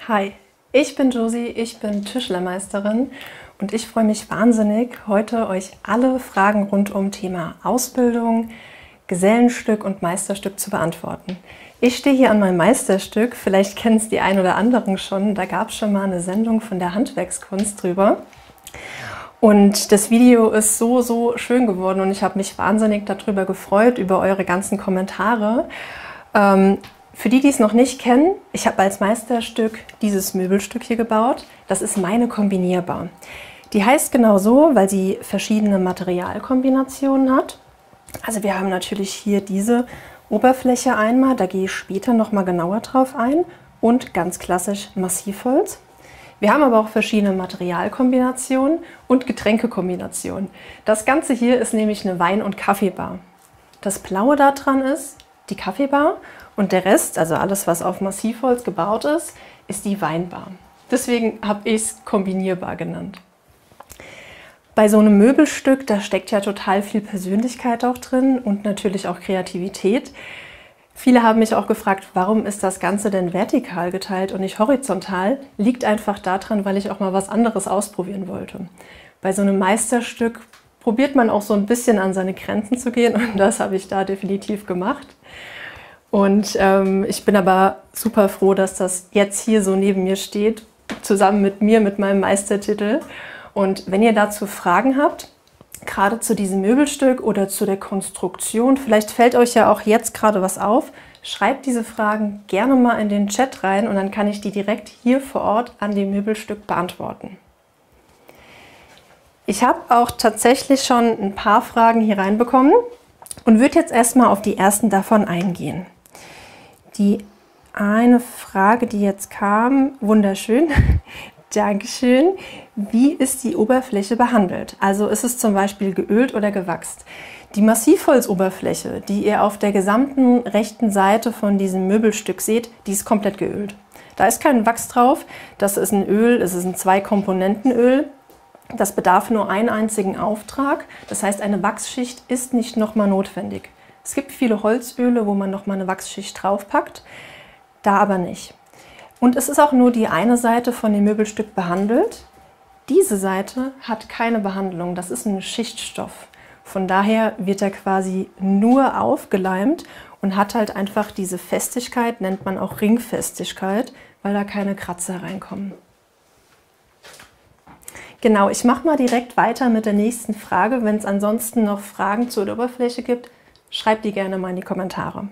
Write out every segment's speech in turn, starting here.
Hi, ich bin Josie, ich bin Tischlermeisterin und ich freue mich wahnsinnig, heute euch alle Fragen rund um Thema Ausbildung, Gesellenstück und Meisterstück zu beantworten. Ich stehe hier an meinem Meisterstück, vielleicht kennen es die ein oder anderen schon, da gab es schon mal eine Sendung von der Handwerkskunst drüber. Und das Video ist so schön geworden und ich habe mich wahnsinnig darüber gefreut, über eure ganzen Kommentare. Für die, die es noch nicht kennen, ich habe als Meisterstück dieses Möbelstück hier gebaut. Das ist meine Kombinierbar. Die heißt genau so, weil sie verschiedene Materialkombinationen hat. Also wir haben natürlich hier diese Oberfläche einmal, da gehe ich später noch mal genauer drauf ein, und ganz klassisch Massivholz. Wir haben aber auch verschiedene Materialkombinationen und Getränkekombinationen. Das Ganze hier ist nämlich eine Wein- und Kaffeebar. Das Blaue da dran ist die Kaffeebar und der Rest, also alles, was auf Massivholz gebaut ist, ist die Weinbar. Deswegen habe ich es kombinierbar genannt. Bei so einem Möbelstück, da steckt ja total viel Persönlichkeit auch drin und natürlich auch Kreativität. Viele haben mich auch gefragt, warum ist das Ganze denn vertikal geteilt und nicht horizontal? Liegt einfach daran, weil ich auch mal was anderes ausprobieren wollte. Bei so einem Meisterstück probiert man auch so ein bisschen an seine Grenzen zu gehen und das habe ich da definitiv gemacht. Und ich bin aber super froh, dass das jetzt hier so neben mir steht, zusammen mit mir, mit meinem Meistertitel. Und wenn ihr dazu Fragen habt, gerade zu diesem Möbelstück oder zu der Konstruktion, vielleicht fällt euch ja auch jetzt gerade was auf, schreibt diese Fragen gerne mal in den Chat rein und dann kann ich die direkt hier vor Ort an dem Möbelstück beantworten. Ich habe auch tatsächlich schon ein paar Fragen hier reinbekommen und würde jetzt erstmal auf die ersten davon eingehen. Die eine Frage, die jetzt kam, wunderschön, Dankeschön. Wie ist die Oberfläche behandelt? Also ist es zum Beispiel geölt oder gewachst? Die Massivholzoberfläche, die ihr auf der gesamten rechten Seite von diesem Möbelstück seht, die ist komplett geölt. Da ist kein Wachs drauf, das ist ein Öl, es ist ein Zwei-Komponenten-Öl. Das bedarf nur einen einzigen Auftrag, das heißt, eine Wachsschicht ist nicht nochmal notwendig. Es gibt viele Holzöle, wo man nochmal eine Wachsschicht draufpackt, da aber nicht. Und es ist auch nur die eine Seite von dem Möbelstück behandelt. Diese Seite hat keine Behandlung, das ist ein Schichtstoff. Von daher wird er quasi nur aufgeleimt und hat halt einfach diese Festigkeit, nennt man auch Ringfestigkeit, weil da keine Kratzer reinkommen. Genau, ich mache mal direkt weiter mit der nächsten Frage. Wenn es ansonsten noch Fragen zur Oberfläche gibt, schreibt die gerne mal in die Kommentare.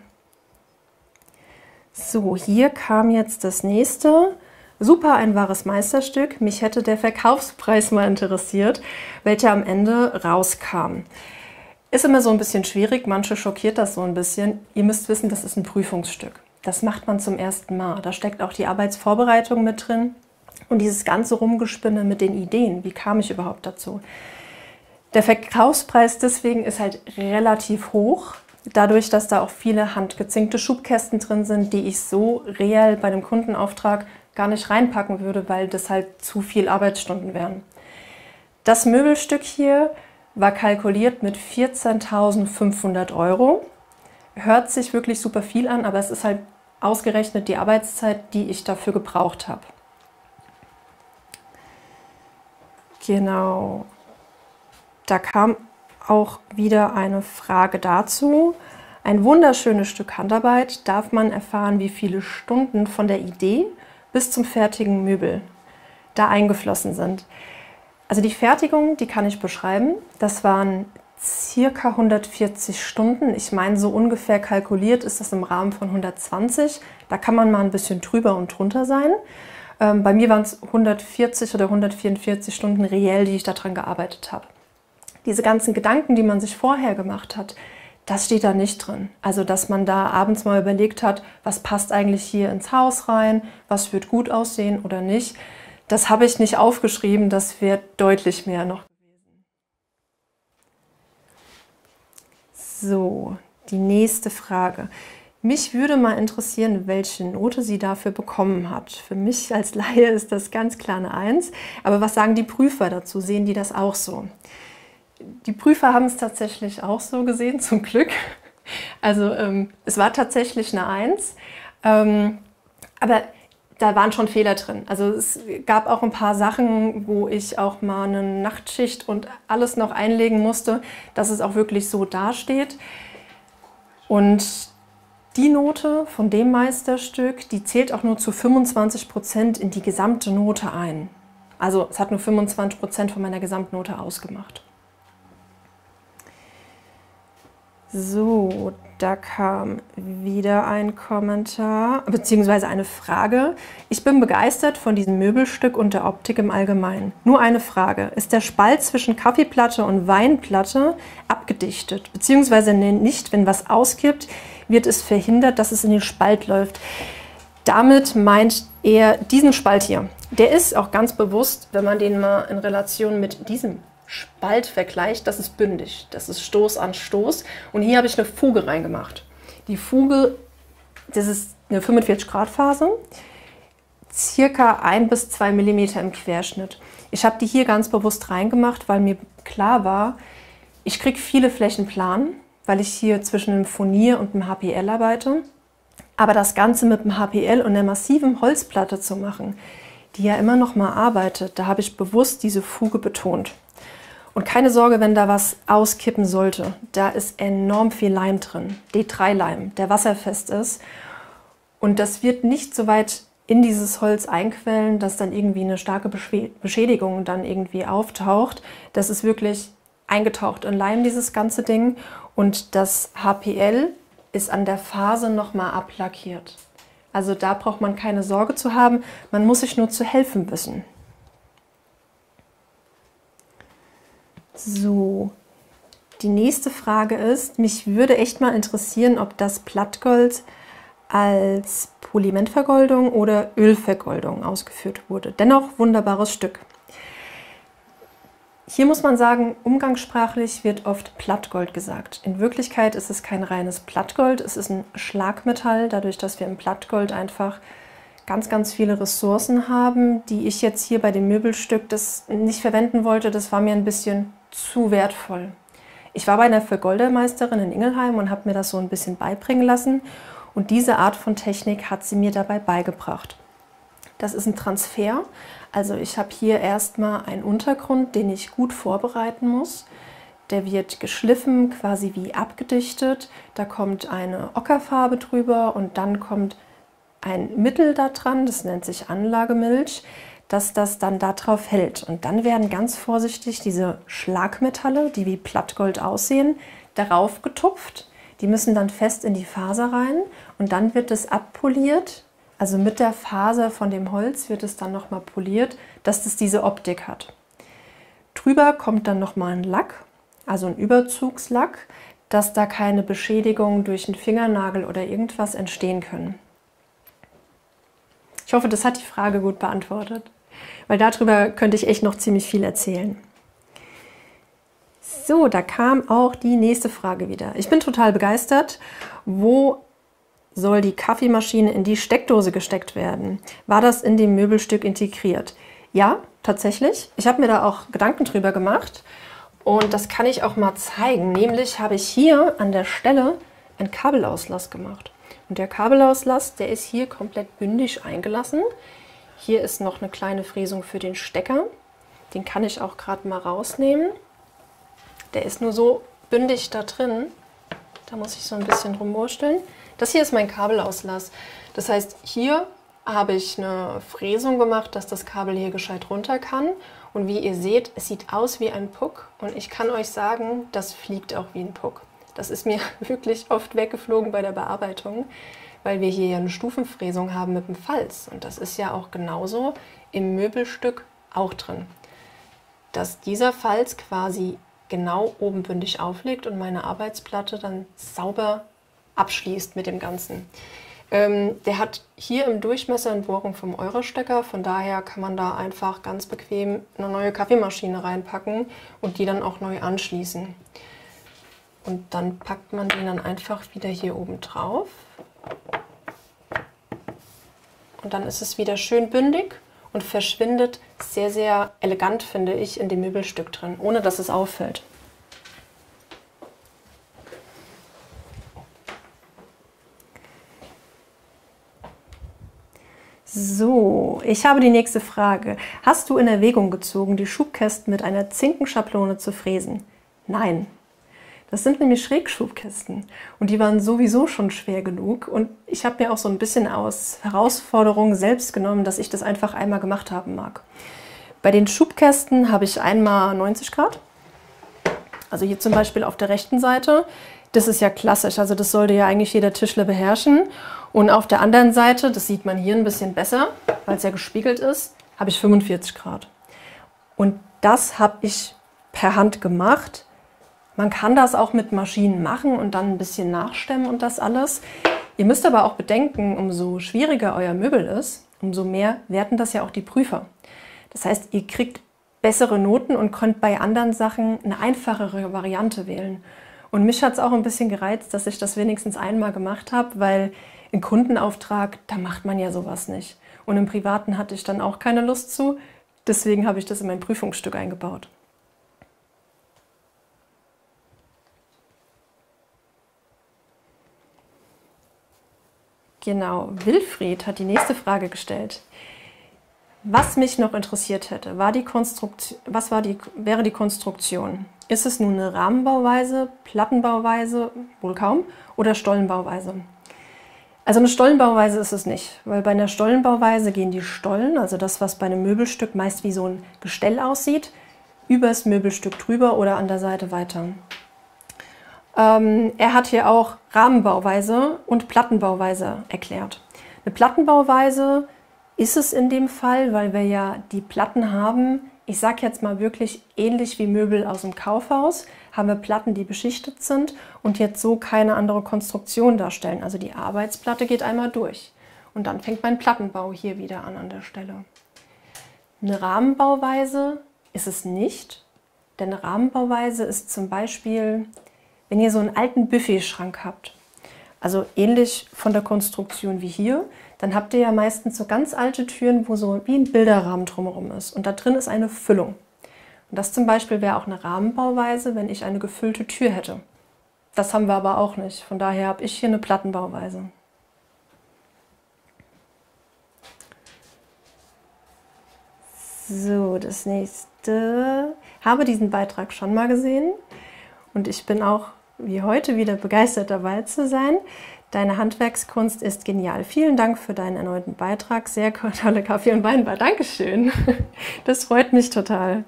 So, hier kam jetzt das nächste. Super, ein wahres Meisterstück. Mich hätte der Verkaufspreis mal interessiert, welcher am Ende rauskam. Ist immer so ein bisschen schwierig, manche schockiert das so ein bisschen. Ihr müsst wissen, das ist ein Prüfungsstück. Das macht man zum ersten Mal. Da steckt auch die Arbeitsvorbereitung mit drin und dieses ganze Rumgespinne mit den Ideen. Wie kam ich überhaupt dazu? Der Verkaufspreis deswegen ist halt relativ hoch. Dadurch, dass da auch viele handgezinkte Schubkästen drin sind, die ich so reell bei dem Kundenauftrag gar nicht reinpacken würde, weil das halt zu viel Arbeitsstunden wären. Das Möbelstück hier war kalkuliert mit 14.500 €. Hört sich wirklich super viel an, aber es ist halt ausgerechnet die Arbeitszeit, die ich dafür gebraucht habe. Genau. Da kam auch wieder eine Frage dazu. Ein wunderschönes Stück Handarbeit. Darf man erfahren, wie viele Stunden von der Idee bis zum fertigen Möbel da eingeflossen sind? Also die Fertigung, die kann ich beschreiben. Das waren circa 140 Stunden. Ich meine, so ungefähr kalkuliert ist das im Rahmen von 120. Da kann man mal ein bisschen drüber und drunter sein. Bei mir waren es 140 oder 144 Stunden reell, die ich daran gearbeitet habe. Diese ganzen Gedanken, die man sich vorher gemacht hat, das steht da nicht drin. Also, dass man da abends mal überlegt hat, was passt eigentlich hier ins Haus rein, was wird gut aussehen oder nicht. Das habe ich nicht aufgeschrieben, das wäre deutlich mehr noch gewesen. So, die nächste Frage. Mich würde mal interessieren, welche Note sie dafür bekommen hat. Für mich als Laie ist das ganz klar eine 1. Aber was sagen die Prüfer dazu? Sehen die das auch so? Die Prüfer haben es tatsächlich auch so gesehen, zum Glück. Also es war tatsächlich eine 1. Aber da waren schon Fehler drin. Also es gab auch ein paar Sachen, wo ich auch mal eine Nachtschicht und alles noch einlegen musste, dass es auch wirklich so dasteht. Und die Note von dem Meisterstück, die zählt auch nur zu 25% in die gesamte Note ein. Also es hat nur 25% von meiner Gesamtnote ausgemacht. So, da kam wieder ein Kommentar bzw. eine Frage. Ich bin begeistert von diesem Möbelstück und der Optik im Allgemeinen. Nur eine Frage. Ist der Spalt zwischen Kaffeeplatte und Weinplatte abgedichtet? Beziehungsweise nicht, wenn was auskippt, wird es verhindert, dass es in den Spalt läuft. Damit meint er diesen Spalt hier. Der ist auch ganz bewusst, wenn man den mal in Relation mit diesem Spalt vergleicht, das ist bündig, das ist Stoß an Stoß. Und hier habe ich eine Fuge reingemacht. Die Fuge, das ist eine 45 Grad Phase, circa 1 bis 2 mm im Querschnitt. Ich habe die hier ganz bewusst reingemacht, weil mir klar war, ich kriege viele Flächen plan, weil ich hier zwischen einem Furnier und einem HPL arbeite. Aber das Ganze mit dem HPL und einer massiven Holzplatte zu machen, die ja immer noch mal arbeitet, da habe ich bewusst diese Fuge betont. Und keine Sorge, wenn da was auskippen sollte. Da ist enorm viel Leim drin, D3-Leim, der wasserfest ist. Und das wird nicht so weit in dieses Holz einquellen, dass dann irgendwie eine starke Beschädigung dann irgendwie auftaucht. Das ist wirklich eingetaucht in Leim, dieses ganze Ding. Und das HPL ist an der Phase nochmal ablackiert. Also da braucht man keine Sorge zu haben, man muss sich nur zu helfen wissen. So, die nächste Frage ist, mich würde echt mal interessieren, ob das Plattgold als Polimentvergoldung oder Ölvergoldung ausgeführt wurde. Dennoch wunderbares Stück. Hier muss man sagen, umgangssprachlich wird oft Plattgold gesagt. In Wirklichkeit ist es kein reines Plattgold, es ist ein Schlagmetall, dadurch, dass wir im Plattgold einfach ganz, ganz viele Ressourcen haben, die ich jetzt hier bei dem Möbelstück das nicht verwenden wollte. Das war mir ein bisschen zu wertvoll. Ich war bei einer Vergoldermeisterin in Ingelheim und habe mir das so ein bisschen beibringen lassen. Und diese Art von Technik hat sie mir dabei beigebracht. Das ist ein Transfer. Also ich habe hier erstmal einen Untergrund, den ich gut vorbereiten muss. Der wird geschliffen, quasi wie abgedichtet. Da kommt eine Ockerfarbe drüber und dann kommt ein Mittel da dran, das nennt sich Anlagemilch, dass das dann da drauf hält. Und dann werden ganz vorsichtig diese Schlagmetalle, die wie Plattgold aussehen, darauf getupft. Die müssen dann fest in die Faser rein und dann wird es abpoliert. Also mit der Faser von dem Holz wird es dann nochmal poliert, dass das diese Optik hat. Drüber kommt dann nochmal ein Lack, also ein Überzugslack, dass da keine Beschädigungen durch einen Fingernagel oder irgendwas entstehen können. Ich hoffe, das hat die Frage gut beantwortet, weil darüber könnte ich echt noch ziemlich viel erzählen. So, da kam auch die nächste Frage wieder. Ich bin total begeistert. Wo soll die Kaffeemaschine in die Steckdose gesteckt werden? War das in dem Möbelstück integriert? Ja, tatsächlich. Ich habe mir da auch Gedanken drüber gemacht und das kann ich auch mal zeigen. Nämlich habe ich hier an der Stelle einen Kabelauslass gemacht. Und der Kabelauslass, der ist hier komplett bündig eingelassen. Hier ist noch eine kleine Fräsung für den Stecker. Den kann ich auch gerade mal rausnehmen. Der ist nur so bündig da drin. Da muss ich so ein bisschen rumwursteln. Das hier ist mein Kabelauslass. Das heißt, hier habe ich eine Fräsung gemacht, dass das Kabel hier gescheit runter kann. Und wie ihr seht, es sieht aus wie ein Puck. Und ich kann euch sagen, das fliegt auch wie ein Puck. Das ist mir wirklich oft weggeflogen bei der Bearbeitung, weil wir hier ja eine Stufenfräsung haben mit dem Falz. Und das ist ja auch genauso im Möbelstück auch drin. Dass dieser Falz quasi genau oben bündig aufliegt und meine Arbeitsplatte dann sauber abschließt mit dem Ganzen. Der hat hier im Durchmesser eine Bohrung vom Eurostecker, von daher kann man da einfach ganz bequem eine neue Kaffeemaschine reinpacken und die dann auch neu anschließen. Und dann packt man den dann einfach wieder hier oben drauf. Und dann ist es wieder schön bündig und verschwindet sehr, sehr elegant, finde ich, in dem Möbelstück drin, ohne dass es auffällt. So, ich habe die nächste Frage. Hast du in Erwägung gezogen, die Schubkästen mit einer Zinkenschablone zu fräsen? Nein. Das sind nämlich Schrägschubkästen und die waren sowieso schon schwer genug und ich habe mir auch so ein bisschen aus Herausforderung selbst genommen, dass ich das einfach einmal gemacht haben mag. Bei den Schubkästen habe ich einmal 90 Grad, also hier zum Beispiel auf der rechten Seite. Das ist ja klassisch, also das sollte ja eigentlich jeder Tischler beherrschen. Und auf der anderen Seite, das sieht man hier ein bisschen besser, weil es ja gespiegelt ist, habe ich 45 Grad. Und das habe ich per Hand gemacht. Man kann das auch mit Maschinen machen und dann ein bisschen nachstemmen und das alles. Ihr müsst aber auch bedenken, umso schwieriger euer Möbel ist, umso mehr werten das ja auch die Prüfer. Das heißt, ihr kriegt bessere Noten und könnt bei anderen Sachen eine einfachere Variante wählen. Und mich hat es auch ein bisschen gereizt, dass ich das wenigstens einmal gemacht habe, weil im Kundenauftrag, da macht man ja sowas nicht. Und im Privaten hatte ich dann auch keine Lust zu. Deswegen habe ich das in mein Prüfungsstück eingebaut. Genau, Wilfried hat die nächste Frage gestellt. Was mich noch interessiert hätte, wäre die Konstruktion. Ist es nun eine Rahmenbauweise, Plattenbauweise, wohl kaum, oder Stollenbauweise? Also eine Stollenbauweise ist es nicht, weil bei einer Stollenbauweise gehen die Stollen, also das, was bei einem Möbelstück meist wie so ein Gestell aussieht, übers Möbelstück drüber oder an der Seite weiter. Er hat hier auch Rahmenbauweise und Plattenbauweise erklärt. Eine Plattenbauweise ist es in dem Fall, weil wir ja die Platten haben, ich sage jetzt mal wirklich ähnlich wie Möbel aus dem Kaufhaus, haben wir Platten, die beschichtet sind und jetzt so keine andere Konstruktion darstellen. Also die Arbeitsplatte geht einmal durch und dann fängt mein Plattenbau hier wieder an der Stelle. Eine Rahmenbauweise ist es nicht, denn eine Rahmenbauweise ist zum Beispiel, wenn ihr so einen alten Buffetschrank habt, also ähnlich von der Konstruktion wie hier, dann habt ihr ja meistens so ganz alte Türen, wo so wie ein Bilderrahmen drumherum ist. Und da drin ist eine Füllung. Und das zum Beispiel wäre auch eine Rahmenbauweise, wenn ich eine gefüllte Tür hätte. Das haben wir aber auch nicht. Von daher habe ich hier eine Plattenbauweise. So, das nächste. Habe diesen Beitrag schon mal gesehen und ich bin auch wie heute wieder begeistert dabei zu sein. Deine Handwerkskunst ist genial. Vielen Dank für deinen erneuten Beitrag. Sehr tolle Kaffee- und Weinbar. Dankeschön. Das freut mich total.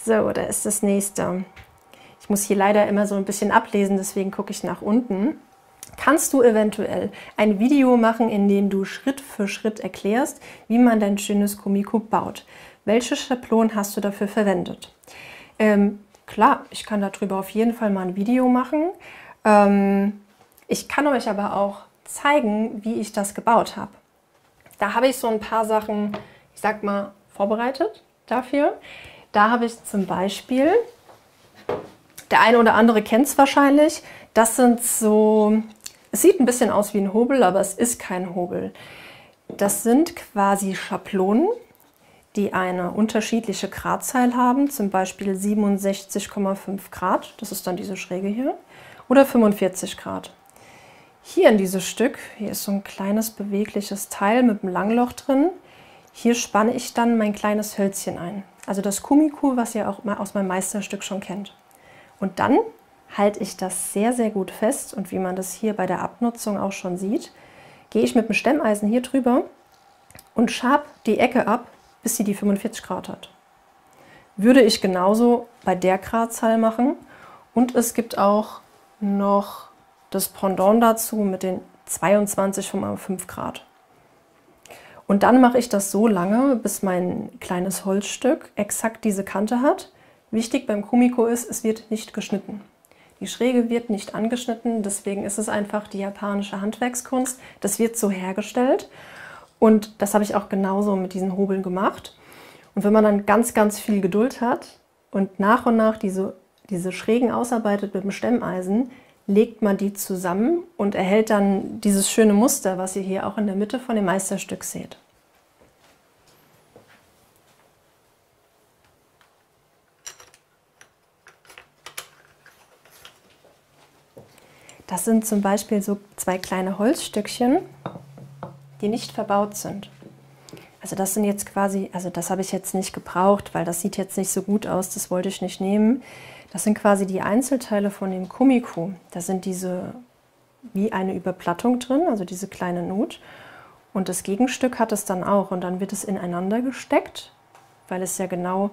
So, da ist das nächste. Ich muss hier leider immer so ein bisschen ablesen, deswegen gucke ich nach unten. Kannst du eventuell ein Video machen, in dem du Schritt für Schritt erklärst, wie man dein schönes Kumiko baut? Welche Schablonen hast du dafür verwendet? Klar, ich kann darüber auf jeden Fall mal ein Video machen. Ich kann euch aber auch zeigen, wie ich das gebaut habe. Da habe ich so ein paar Sachen, ich sag mal, vorbereitet dafür. Da habe ich zum Beispiel, der eine oder andere kennt es wahrscheinlich, das sind so, es sieht ein bisschen aus wie ein Hobel, aber es ist kein Hobel. Das sind quasi Schablonen, die eine unterschiedliche Gradzahl haben, zum Beispiel 67,5 Grad, das ist dann diese Schräge hier, oder 45 Grad. Hier in dieses Stück, hier ist so ein kleines bewegliches Teil mit einem Langloch drin, hier spanne ich dann mein kleines Hölzchen ein. Also das Kumiko, was ihr auch mal aus meinem Meisterstück schon kennt. Und dann halte ich das sehr, sehr gut fest und wie man das hier bei der Abnutzung auch schon sieht, gehe ich mit dem Stemmeisen hier drüber und schabe die Ecke ab, bis sie die 45 Grad hat. Würde ich genauso bei der Gradzahl machen und es gibt auch noch das Pendant dazu mit den 22,5 Grad. Und dann mache ich das so lange, bis mein kleines Holzstück exakt diese Kante hat. Wichtig beim Kumiko ist, es wird nicht geschnitten. Die Schräge wird nicht angeschnitten, deswegen ist es einfach die japanische Handwerkskunst. Das wird so hergestellt. Und das habe ich auch genauso mit diesen Hobeln gemacht. Und wenn man dann ganz, ganz viel Geduld hat und nach diese Schrägen ausarbeitet mit dem Stemmeisen, legt man die zusammen und erhält dann dieses schöne Muster, was ihr hier auch in der Mitte von dem Meisterstück seht. Das sind zum Beispiel so 2 kleine Holzstückchen, die nicht verbaut sind. Also das sind jetzt quasi, also das habe ich jetzt nicht gebraucht, weil das sieht jetzt nicht so gut aus, das wollte ich nicht nehmen. Das sind quasi die Einzelteile von dem Kumiko. Da sind diese, wie eine Überplattung drin, also diese kleine Nut. Und das Gegenstück hat es dann auch. Und dann wird es ineinander gesteckt, weil es ja genau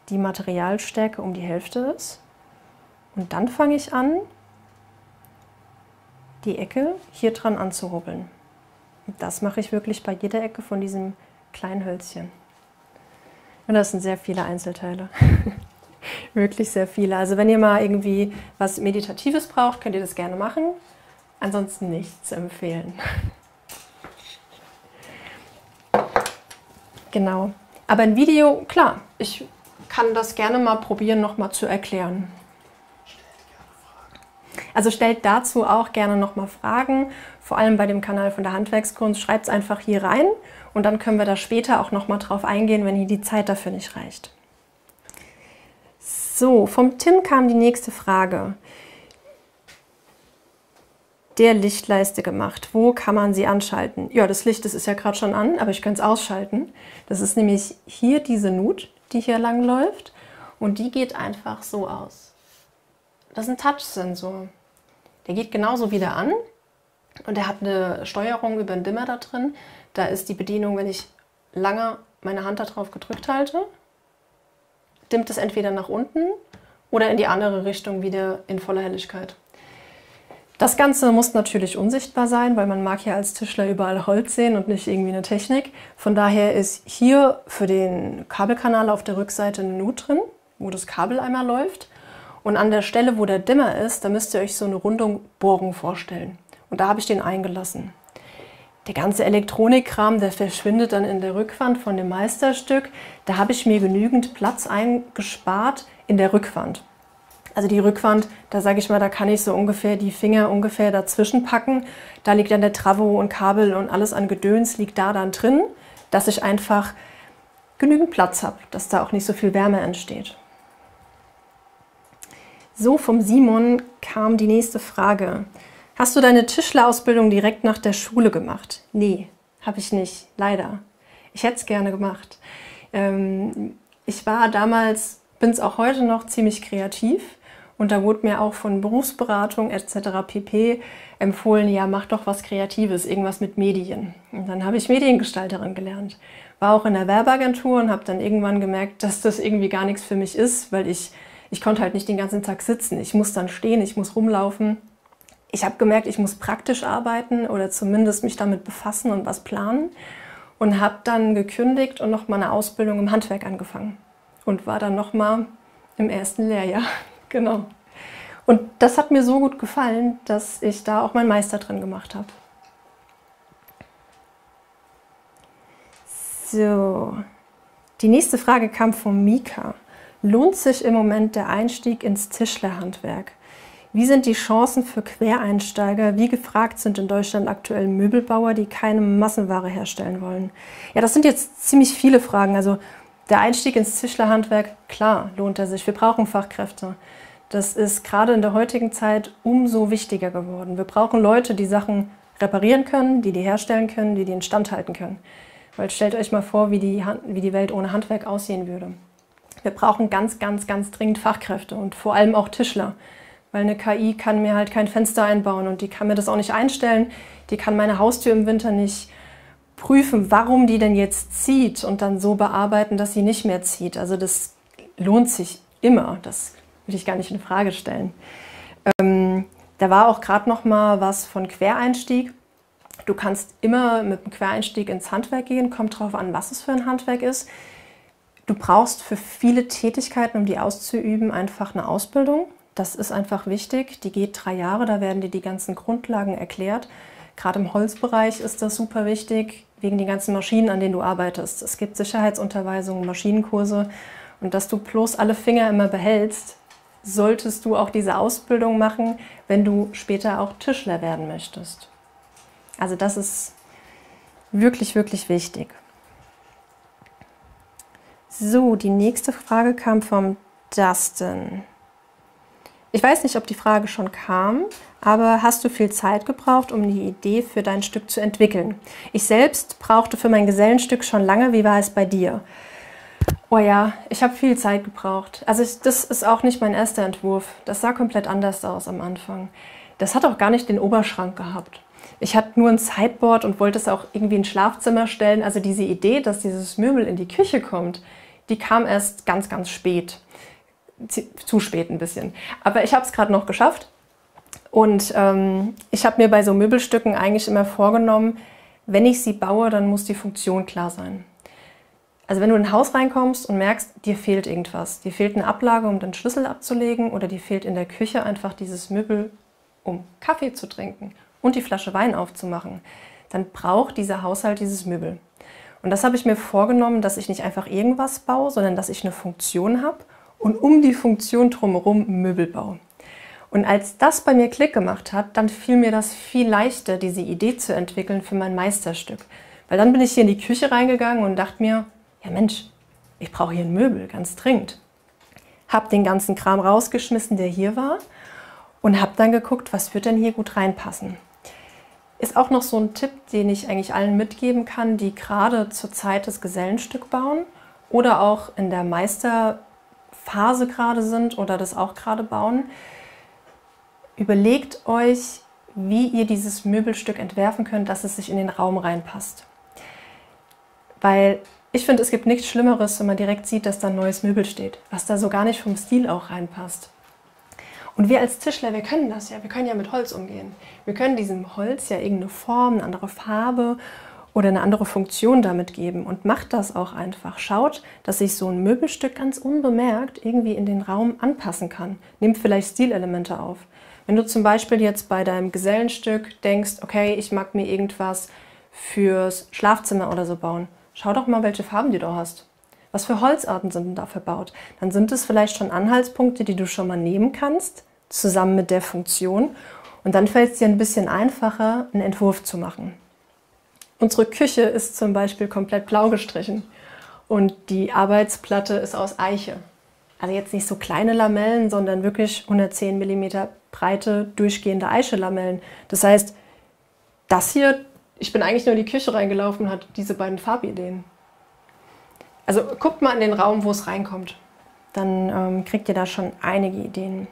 die Materialstärke um die Hälfte ist. Und dann fange ich an, die Ecke hier dran anzurubbeln. Und das mache ich wirklich bei jeder Ecke von diesem kleinen Hölzchen. Und das sind sehr viele Einzelteile. Wirklich sehr viele. Also wenn ihr mal irgendwie was Meditatives braucht, könnt ihr das gerne machen. Ansonsten nicht zu empfehlen. Genau. Aber ein Video, klar, ich kann das gerne mal probieren, nochmal zu erklären. Also stellt dazu auch gerne nochmal Fragen, vor allem bei dem Kanal von der Handwerkskunst. Schreibt es einfach hier rein und dann können wir da später auch nochmal drauf eingehen, wenn hier die Zeit dafür nicht reicht. So, vom Tim kam die nächste Frage. Der Lichtleiste gemacht. Wo kann man sie anschalten? Ja, das Licht, das ist ja gerade schon an, aber ich könnte es ausschalten. Das ist nämlich hier diese Nut, die hier lang läuft und die geht einfach so aus. Das ist ein Touch-Sensor. Der geht genauso wieder an und der hat eine Steuerung über den Dimmer da drin. Da ist die Bedienung, wenn ich lange meine Hand darauf gedrückt halte, dimmt es entweder nach unten oder in die andere Richtung wieder in voller Helligkeit. Das Ganze muss natürlich unsichtbar sein, weil man mag ja als Tischler überall Holz sehen und nicht irgendwie eine Technik. Von daher ist hier für den Kabelkanal auf der Rückseite eine Nut drin, wo das Kabel einmal läuft. Und an der Stelle, wo der Dimmer ist, da müsst ihr euch so eine Rundung Bohrung vorstellen. Und da habe ich den eingelassen. Der ganze Elektronikkram, der verschwindet dann in der Rückwand von dem Meisterstück. Da habe ich mir genügend Platz eingespart in der Rückwand. Also die Rückwand, da sage ich mal, da kann ich so ungefähr die Finger ungefähr dazwischen packen. Da liegt dann der Travo und Kabel und alles an Gedöns liegt da dann drin, dass ich einfach genügend Platz habe, dass da auch nicht so viel Wärme entsteht. So, vom Simon kam die nächste Frage. Hast du deine Tischlerausbildung direkt nach der Schule gemacht? Nee, habe ich nicht, leider. Ich hätte es gerne gemacht. Ich war damals, bin es auch heute noch, ziemlich kreativ. Und da wurde mir auch von Berufsberatung etc. pp. Empfohlen, ja, mach doch was Kreatives, irgendwas mit Medien. Und dann habe ich Mediengestalterin gelernt. War auch in der Werbeagentur und habe dann irgendwann gemerkt, dass das irgendwie gar nichts für mich ist, weil ich konnte halt nicht den ganzen Tag sitzen. Ich muss dann stehen, ich muss rumlaufen. Ich habe gemerkt, ich muss praktisch arbeiten oder zumindest mich damit befassen und was planen. Und habe dann gekündigt und noch mal eine Ausbildung im Handwerk angefangen. Und war dann noch mal im ersten Lehrjahr. Genau. Und das hat mir so gut gefallen, dass ich da auch meinen Meister drin gemacht habe. So, die nächste Frage kam von Mika. Lohnt sich im Moment der Einstieg ins Tischlerhandwerk? Wie sind die Chancen für Quereinsteiger? Wie gefragt sind in Deutschland aktuell Möbelbauer, die keine Massenware herstellen wollen? Ja, das sind jetzt ziemlich viele Fragen. Also der Einstieg ins Tischlerhandwerk, klar, lohnt er sich. Wir brauchen Fachkräfte. Das ist gerade in der heutigen Zeit umso wichtiger geworden. Wir brauchen Leute, die Sachen reparieren können, die herstellen können, die instand halten können. Weil stellt euch mal vor, wie die Welt ohne Handwerk aussehen würde. Wir brauchen ganz, ganz, ganz dringend Fachkräfte und vor allem auch Tischler. Weil eine KI kann mir halt kein Fenster einbauen und die kann mir das auch nicht einstellen. Die kann meine Haustür im Winter nicht prüfen, warum die denn jetzt zieht und dann so bearbeiten, dass sie nicht mehr zieht. Also das lohnt sich immer. Das will ich gar nicht in Frage stellen. Da war auch gerade noch mal was von Quereinstieg. Du kannst immer mit einem Quereinstieg ins Handwerk gehen. Kommt drauf an, was es für ein Handwerk ist. Du brauchst für viele Tätigkeiten, um die auszuüben, einfach eine Ausbildung. Das ist einfach wichtig. Die geht 3 Jahre, da werden dir die ganzen Grundlagen erklärt. Gerade im Holzbereich ist das super wichtig, wegen den ganzen Maschinen, an denen du arbeitest. Es gibt Sicherheitsunterweisungen, Maschinenkurse. Und dass du bloß alle Finger immer behältst, solltest du auch diese Ausbildung machen, wenn du später auch Tischler werden möchtest. Also das ist wirklich, wirklich wichtig. So, die nächste Frage kam vom Dustin. Ich weiß nicht, ob die Frage schon kam, aber hast du viel Zeit gebraucht, um die Idee für dein Stück zu entwickeln? Ich selbst brauchte für mein Gesellenstück schon lange. Wie war es bei dir? Oh ja, ich habe viel Zeit gebraucht. Also das ist auch nicht mein erster Entwurf. Das sah komplett anders aus am Anfang. Das hat auch gar nicht den Oberschrank gehabt. Ich hatte nur ein Sideboard und wollte es auch irgendwie ins Schlafzimmer stellen. Also diese Idee, dass dieses Möbel in die Küche kommt, die kam erst ganz, ganz spät. Zu spät ein bisschen. Aber ich habe es gerade noch geschafft. Und ich habe mir bei so Möbelstücken eigentlich immer vorgenommen, wenn ich sie baue, dann muss die Funktion klar sein. Also wenn du in ein Haus reinkommst und merkst, dir fehlt irgendwas, dir fehlt eine Ablage, um den Schlüssel abzulegen, oder dir fehlt in der Küche einfach dieses Möbel, um Kaffee zu trinken und die Flasche Wein aufzumachen, dann braucht dieser Haushalt dieses Möbel. Und das habe ich mir vorgenommen, dass ich nicht einfach irgendwas baue, sondern dass ich eine Funktion habe und um die Funktion drumherum Möbel baue. Und als das bei mir Klick gemacht hat, dann fiel mir das viel leichter, diese Idee zu entwickeln für mein Meisterstück. Weil dann bin ich hier in die Küche reingegangen und dachte mir, ja Mensch, ich brauche hier ein Möbel, ganz dringend. Habe den ganzen Kram rausgeschmissen, der hier war, und habe dann geguckt, was wird denn hier gut reinpassen. Ist auch noch so ein Tipp, den ich eigentlich allen mitgeben kann, die gerade zur Zeit des Gesellenstück bauen oder auch in der Meisterphase gerade sind oder das auch gerade bauen. Überlegt euch, wie ihr dieses Möbelstück entwerfen könnt, dass es sich in den Raum reinpasst. Weil ich finde, es gibt nichts Schlimmeres, wenn man direkt sieht, dass da ein neues Möbel steht, was da so gar nicht vom Stil auch reinpasst. Und wir als Tischler, wir können das ja, wir können ja mit Holz umgehen. Wir können diesem Holz ja irgendeine Form, eine andere Farbe oder eine andere Funktion damit geben und macht das auch einfach. Schaut, dass sich so ein Möbelstück ganz unbemerkt irgendwie in den Raum anpassen kann. Nehmt vielleicht Stilelemente auf. Wenn du zum Beispiel jetzt bei deinem Gesellenstück denkst, okay, ich mag mir irgendwas fürs Schlafzimmer oder so bauen, schau doch mal, welche Farben du hast. Was für Holzarten sind denn da verbaut? Dann sind es vielleicht schon Anhaltspunkte, die du schon mal nehmen kannst, zusammen mit der Funktion. Und dann fällt es dir ein bisschen einfacher, einen Entwurf zu machen. Unsere Küche ist zum Beispiel komplett blau gestrichen und die Arbeitsplatte ist aus Eiche. Also jetzt nicht so kleine Lamellen, sondern wirklich 110 mm breite, durchgehende Eiche-Lamellen. Das heißt, das hier, ich bin eigentlich nur in die Küche reingelaufen und hatte diese beiden Farbideen. Also guckt mal in den Raum, wo es reinkommt. Dann kriegt ihr da schon einige Ideen.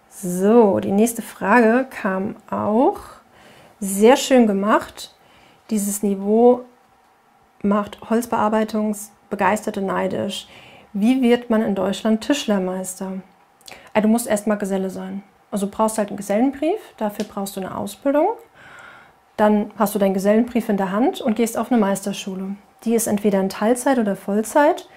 So, die nächste Frage kam auch. Sehr schön gemacht. Dieses Niveau macht Holzbearbeitungsbegeisterte neidisch. Wie wird man in Deutschland Tischlermeister? Du musst erstmal Geselle sein. Also du brauchst halt einen Gesellenbrief, dafür brauchst du eine Ausbildung. Dann hast du deinen Gesellenbrief in der Hand und gehst auf eine Meisterschule. Die ist entweder in Teilzeit oder Vollzeit.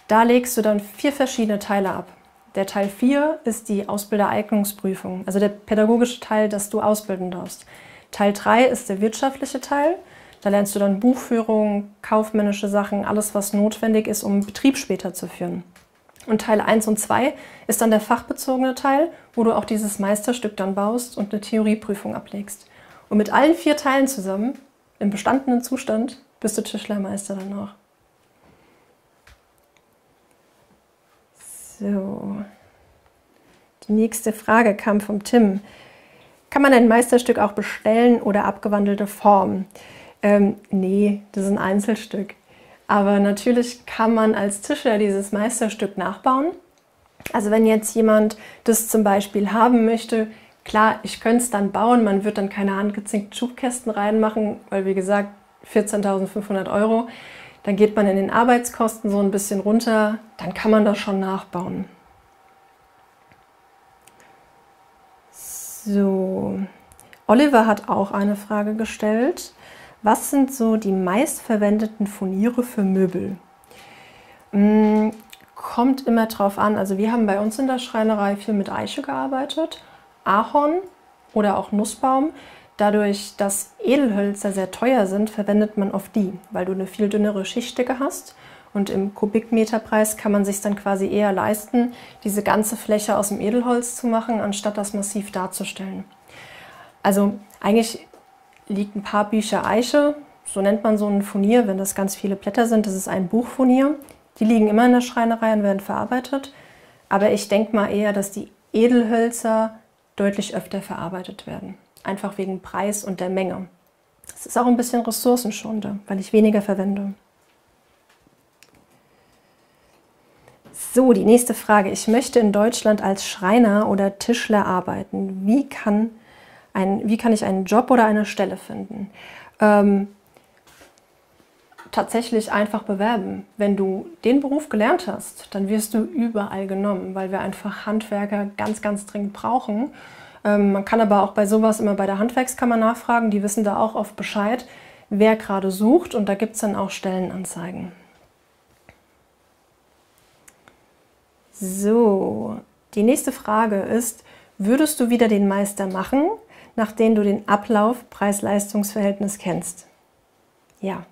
Da legst du dann 4 verschiedene Teile ab. Der Teil 4 ist die Ausbildereignungsprüfung, also der pädagogische Teil, dass du ausbilden darfst. Teil 3 ist der wirtschaftliche Teil. Da lernst du dann Buchführung, kaufmännische Sachen, alles was notwendig ist, um einen Betrieb später zu führen. Und Teil 1 und 2 ist dann der fachbezogene Teil, wo du auch dieses Meisterstück dann baust und eine Theorieprüfung ablegst. Und mit allen 4 Teilen zusammen, im bestandenen Zustand, bist du Tischlermeister dann auch. So, die nächste Frage kam vom Tim. Kann man ein Meisterstück auch bestellen oder abgewandelte Form? Nee, das ist ein Einzelstück. Aber natürlich kann man als Tischler dieses Meisterstück nachbauen. Also wenn jetzt jemand das zum Beispiel haben möchte, klar, ich könnte es dann bauen, man wird dann keine handgezinkten Schubkästen reinmachen, weil wie gesagt 14.500 €. Dann geht man in den Arbeitskosten so ein bisschen runter, dann kann man das schon nachbauen. So, Oliver hat auch eine Frage gestellt. Was sind so die meistverwendeten Furniere für Möbel? Kommt immer drauf an. Also wir haben bei uns in der Schreinerei viel mit Eiche gearbeitet, Ahorn oder auch Nussbaum. Dadurch, dass Edelhölzer sehr teuer sind, verwendet man oft die, weil du eine viel dünnere Schichtdicke hast. Und im Kubikmeterpreis kann man sich dann quasi eher leisten, diese ganze Fläche aus dem Edelholz zu machen, anstatt das massiv darzustellen. Also eigentlich liegt ein paar Bücher Eiche, so nennt man so ein Furnier, wenn das ganz viele Blätter sind, das ist ein Buchfurnier. Die liegen immer in der Schreinerei und werden verarbeitet. Aber ich denke mal eher, dass die Edelhölzer deutlich öfter verarbeitet werden. Einfach wegen Preis und der Menge. Es ist auch ein bisschen ressourcenschonender, weil ich weniger verwende. So, die nächste Frage. Ich möchte in Deutschland als Schreiner oder Tischler arbeiten. Wie kann ich einen Job oder eine Stelle finden? Tatsächlich einfach bewerben. Wenn du den Beruf gelernt hast, dann wirst du überall genommen, weil wir einfach Handwerker ganz, ganz dringend brauchen. Man kann aber auch bei sowas immer bei der Handwerkskammer nachfragen. Die wissen da auch oft Bescheid, wer gerade sucht, und da gibt es dann auch Stellenanzeigen. So, die nächste Frage ist, würdest du wieder den Meister machen, nachdem du den Ablauf Preis-Leistungs-Verhältnis kennst? Ja,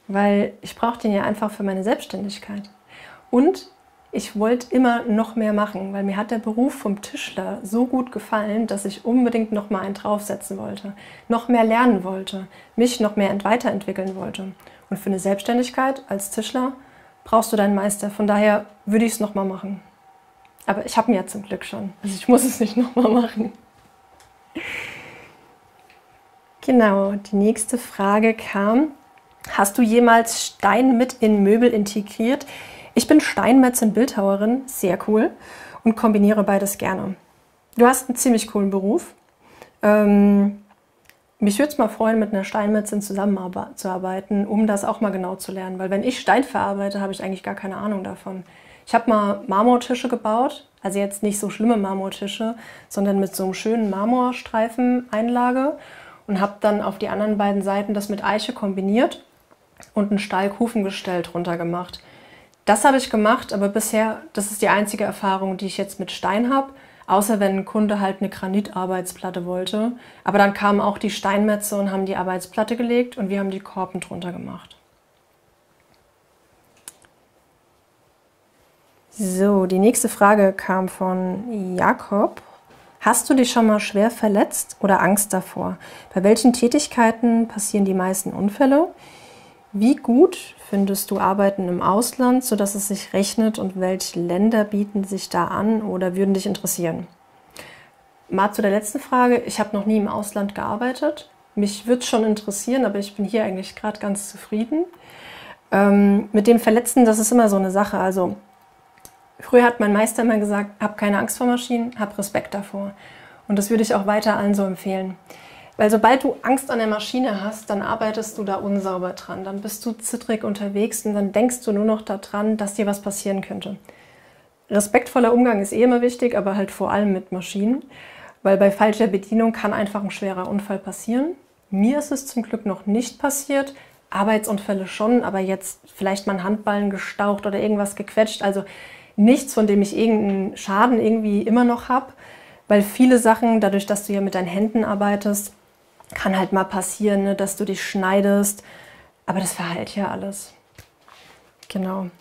weil ich brauche den ja einfach für meine Selbstständigkeit. Und ich wollte immer noch mehr machen, weil mir hat der Beruf vom Tischler so gut gefallen, dass ich unbedingt noch mal einen draufsetzen wollte, noch mehr lernen wollte, mich noch mehr weiterentwickeln wollte. Und für eine Selbstständigkeit als Tischler brauchst du deinen Meister. Von daher würde ich es noch mal machen. Aber ich habe ihn ja zum Glück schon. Also ich muss es nicht noch mal machen. Genau, die nächste Frage kam: Hast du jemals Stein mit in Möbel integriert? Ich bin Steinmetzin, Bildhauerin, sehr cool, und kombiniere beides gerne. Du hast einen ziemlich coolen Beruf. Mich würde es mal freuen, mit einer Steinmetzin zusammenzuarbeiten, um das auch mal genau zu lernen. Weil wenn ich Stein verarbeite, habe ich eigentlich gar keine Ahnung davon. Ich habe mal Marmortische gebaut, also jetzt nicht so schlimme Marmortische, sondern mit so einem schönen Marmorstreifen-Einlage, und habe dann auf die anderen beiden Seiten das mit Eiche kombiniert und ein Stahlkufengestell drunter gemacht. Das habe ich gemacht, aber bisher, das ist die einzige Erfahrung, die ich jetzt mit Stein habe, außer wenn ein Kunde halt eine Granitarbeitsplatte wollte. Aber dann kamen auch die Steinmetze und haben die Arbeitsplatte gelegt und wir haben die Korpen drunter gemacht. So, die nächste Frage kam von Jakob. Hast du dich schon mal schwer verletzt oder Angst davor? Bei welchen Tätigkeiten passieren die meisten Unfälle? Wie gut findest du Arbeiten im Ausland, sodass es sich rechnet, und welche Länder bieten sich da an oder würden dich interessieren? Mal zu der letzten Frage. Ich habe noch nie im Ausland gearbeitet. Mich würde es schon interessieren, aber ich bin hier eigentlich gerade ganz zufrieden. Mit dem Verletzten, das ist immer so eine Sache. Also früher hat mein Meister immer gesagt, hab keine Angst vor Maschinen, hab Respekt davor. Und das würde ich auch weiter allen so empfehlen. Weil sobald du Angst an der Maschine hast, dann arbeitest du da unsauber dran. Dann bist du zittrig unterwegs und dann denkst du nur noch daran, dass dir was passieren könnte. Respektvoller Umgang ist eh immer wichtig, aber halt vor allem mit Maschinen. Weil bei falscher Bedienung kann einfach ein schwerer Unfall passieren. Mir ist es zum Glück noch nicht passiert. Arbeitsunfälle schon, aber jetzt vielleicht mal einen Handballen gestaucht oder irgendwas gequetscht. Also nichts, von dem ich irgendeinen Schaden irgendwie immer noch habe. Weil viele Sachen, dadurch, dass du ja mit deinen Händen arbeitest, kann halt mal passieren, ne, dass du dich schneidest. Aber das verheilt ja alles. Genau.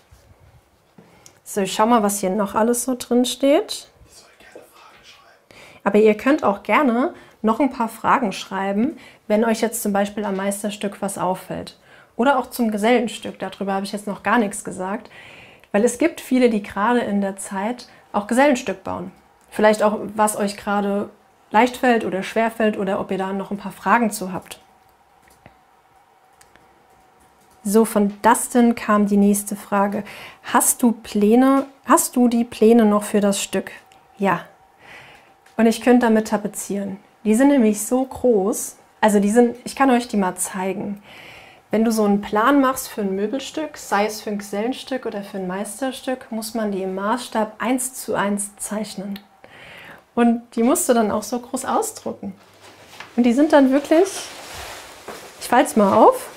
So, ich schau mal, was hier noch alles so drin steht. Ich soll gerne Fragen schreiben. Aber ihr könnt auch gerne noch ein paar Fragen schreiben, wenn euch jetzt zum Beispiel am Meisterstück was auffällt. Oder auch zum Gesellenstück. Darüber habe ich jetzt noch gar nichts gesagt. Weil es gibt viele, die gerade in der Zeit auch Gesellenstück bauen. Vielleicht auch, was euch gerade leicht fällt oder schwer fällt, oder ob ihr da noch ein paar Fragen zu habt. So, von Dustin kam die nächste Frage. Hast du die Pläne noch für das Stück? Ja. Und ich könnte damit tapezieren. Die sind nämlich so groß. Also ich kann euch die mal zeigen. Wenn du so einen Plan machst für ein Möbelstück, sei es für ein Gesellenstück oder für ein Meisterstück, muss man die im Maßstab 1:1 zeichnen. Und die musst du dann auch so groß ausdrucken. Und die sind dann wirklich, ich falte mal auf.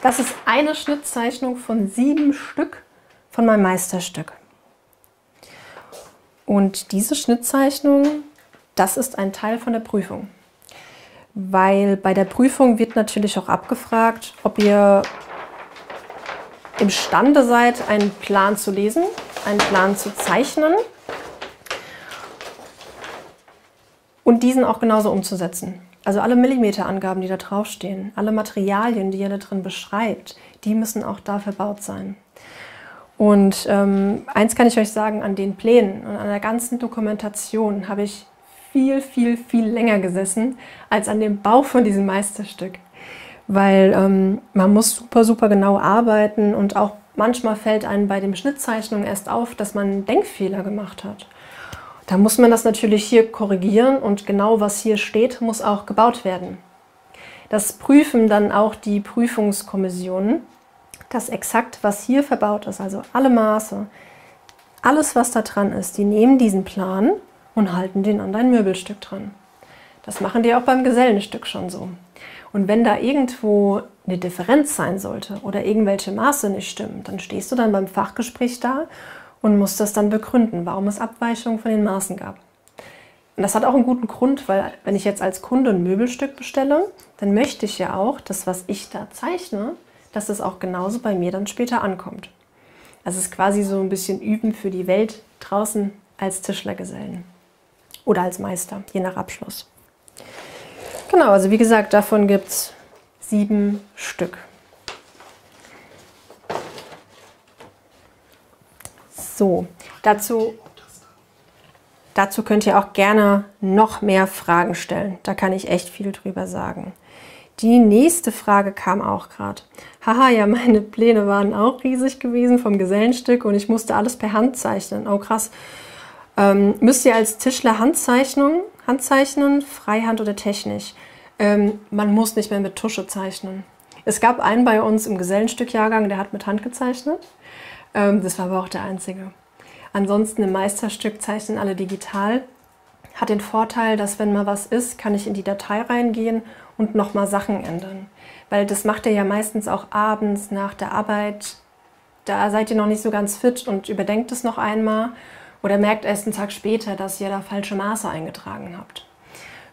Das ist eine Schnittzeichnung von 7 Stück von meinem Meisterstück. Und diese Schnittzeichnung, das ist ein Teil von der Prüfung. Weil bei der Prüfung wird natürlich auch abgefragt, ob ihr imstande seid, einen Plan zu lesen, einen Plan zu zeichnen und diesen auch genauso umzusetzen. Also alle Millimeterangaben, die da draufstehen, alle Materialien, die ihr da drin beschreibt, die müssen auch da verbaut sein. Und eins kann ich euch sagen, an den Plänen und an der ganzen Dokumentation habe ich viel, viel, viel länger gesessen als an dem Bau von diesem Meisterstück. Weil man muss super, super genau arbeiten und auch manchmal fällt einem bei den Schnittzeichnungen erst auf, dass man einen Denkfehler gemacht hat. Da muss man das natürlich hier korrigieren und genau was hier steht, muss auch gebaut werden. Das prüfen dann auch die Prüfungskommissionen, dass exakt was hier verbaut ist, also alle Maße, alles was da dran ist, die nehmen diesen Plan und halten den an dein Möbelstück dran. Das machen die auch beim Gesellenstück schon so. Und wenn da irgendwo eine Differenz sein sollte oder irgendwelche Maße nicht stimmen, dann stehst du dann beim Fachgespräch da und musst das dann begründen, warum es Abweichungen von den Maßen gab. Und das hat auch einen guten Grund, weil wenn ich jetzt als Kunde ein Möbelstück bestelle, dann möchte ich ja auch, dass was ich da zeichne, dass es auch genauso bei mir dann später ankommt. Das ist quasi so ein bisschen Üben für die Welt draußen als Tischlergesellen oder als Meister, je nach Abschluss. Genau, also wie gesagt, davon gibt es 7 Stück. So, dazu könnt ihr auch gerne noch mehr Fragen stellen. Da kann ich echt viel drüber sagen. Die nächste Frage kam auch gerade. Haha, ja, meine Pläne waren auch riesig gewesen vom Gesellenstück und ich musste alles per Hand zeichnen. Oh krass. Müsst ihr als Tischler Handzeichnen, Freihand oder technisch? Man muss nicht mehr mit Tusche zeichnen. Es gab einen bei uns im Gesellenstückjahrgang, der hat mit Hand gezeichnet. Das war aber auch der einzige. Ansonsten im Meisterstück zeichnen alle digital. Hat den Vorteil, dass wenn mal was ist, kann ich in die Datei reingehen und nochmal Sachen ändern. Weil das macht ihr ja meistens auch abends nach der Arbeit. Da seid ihr noch nicht so ganz fit und überdenkt es noch einmal oder merkt erst einen Tag später, dass ihr da falsche Maße eingetragen habt.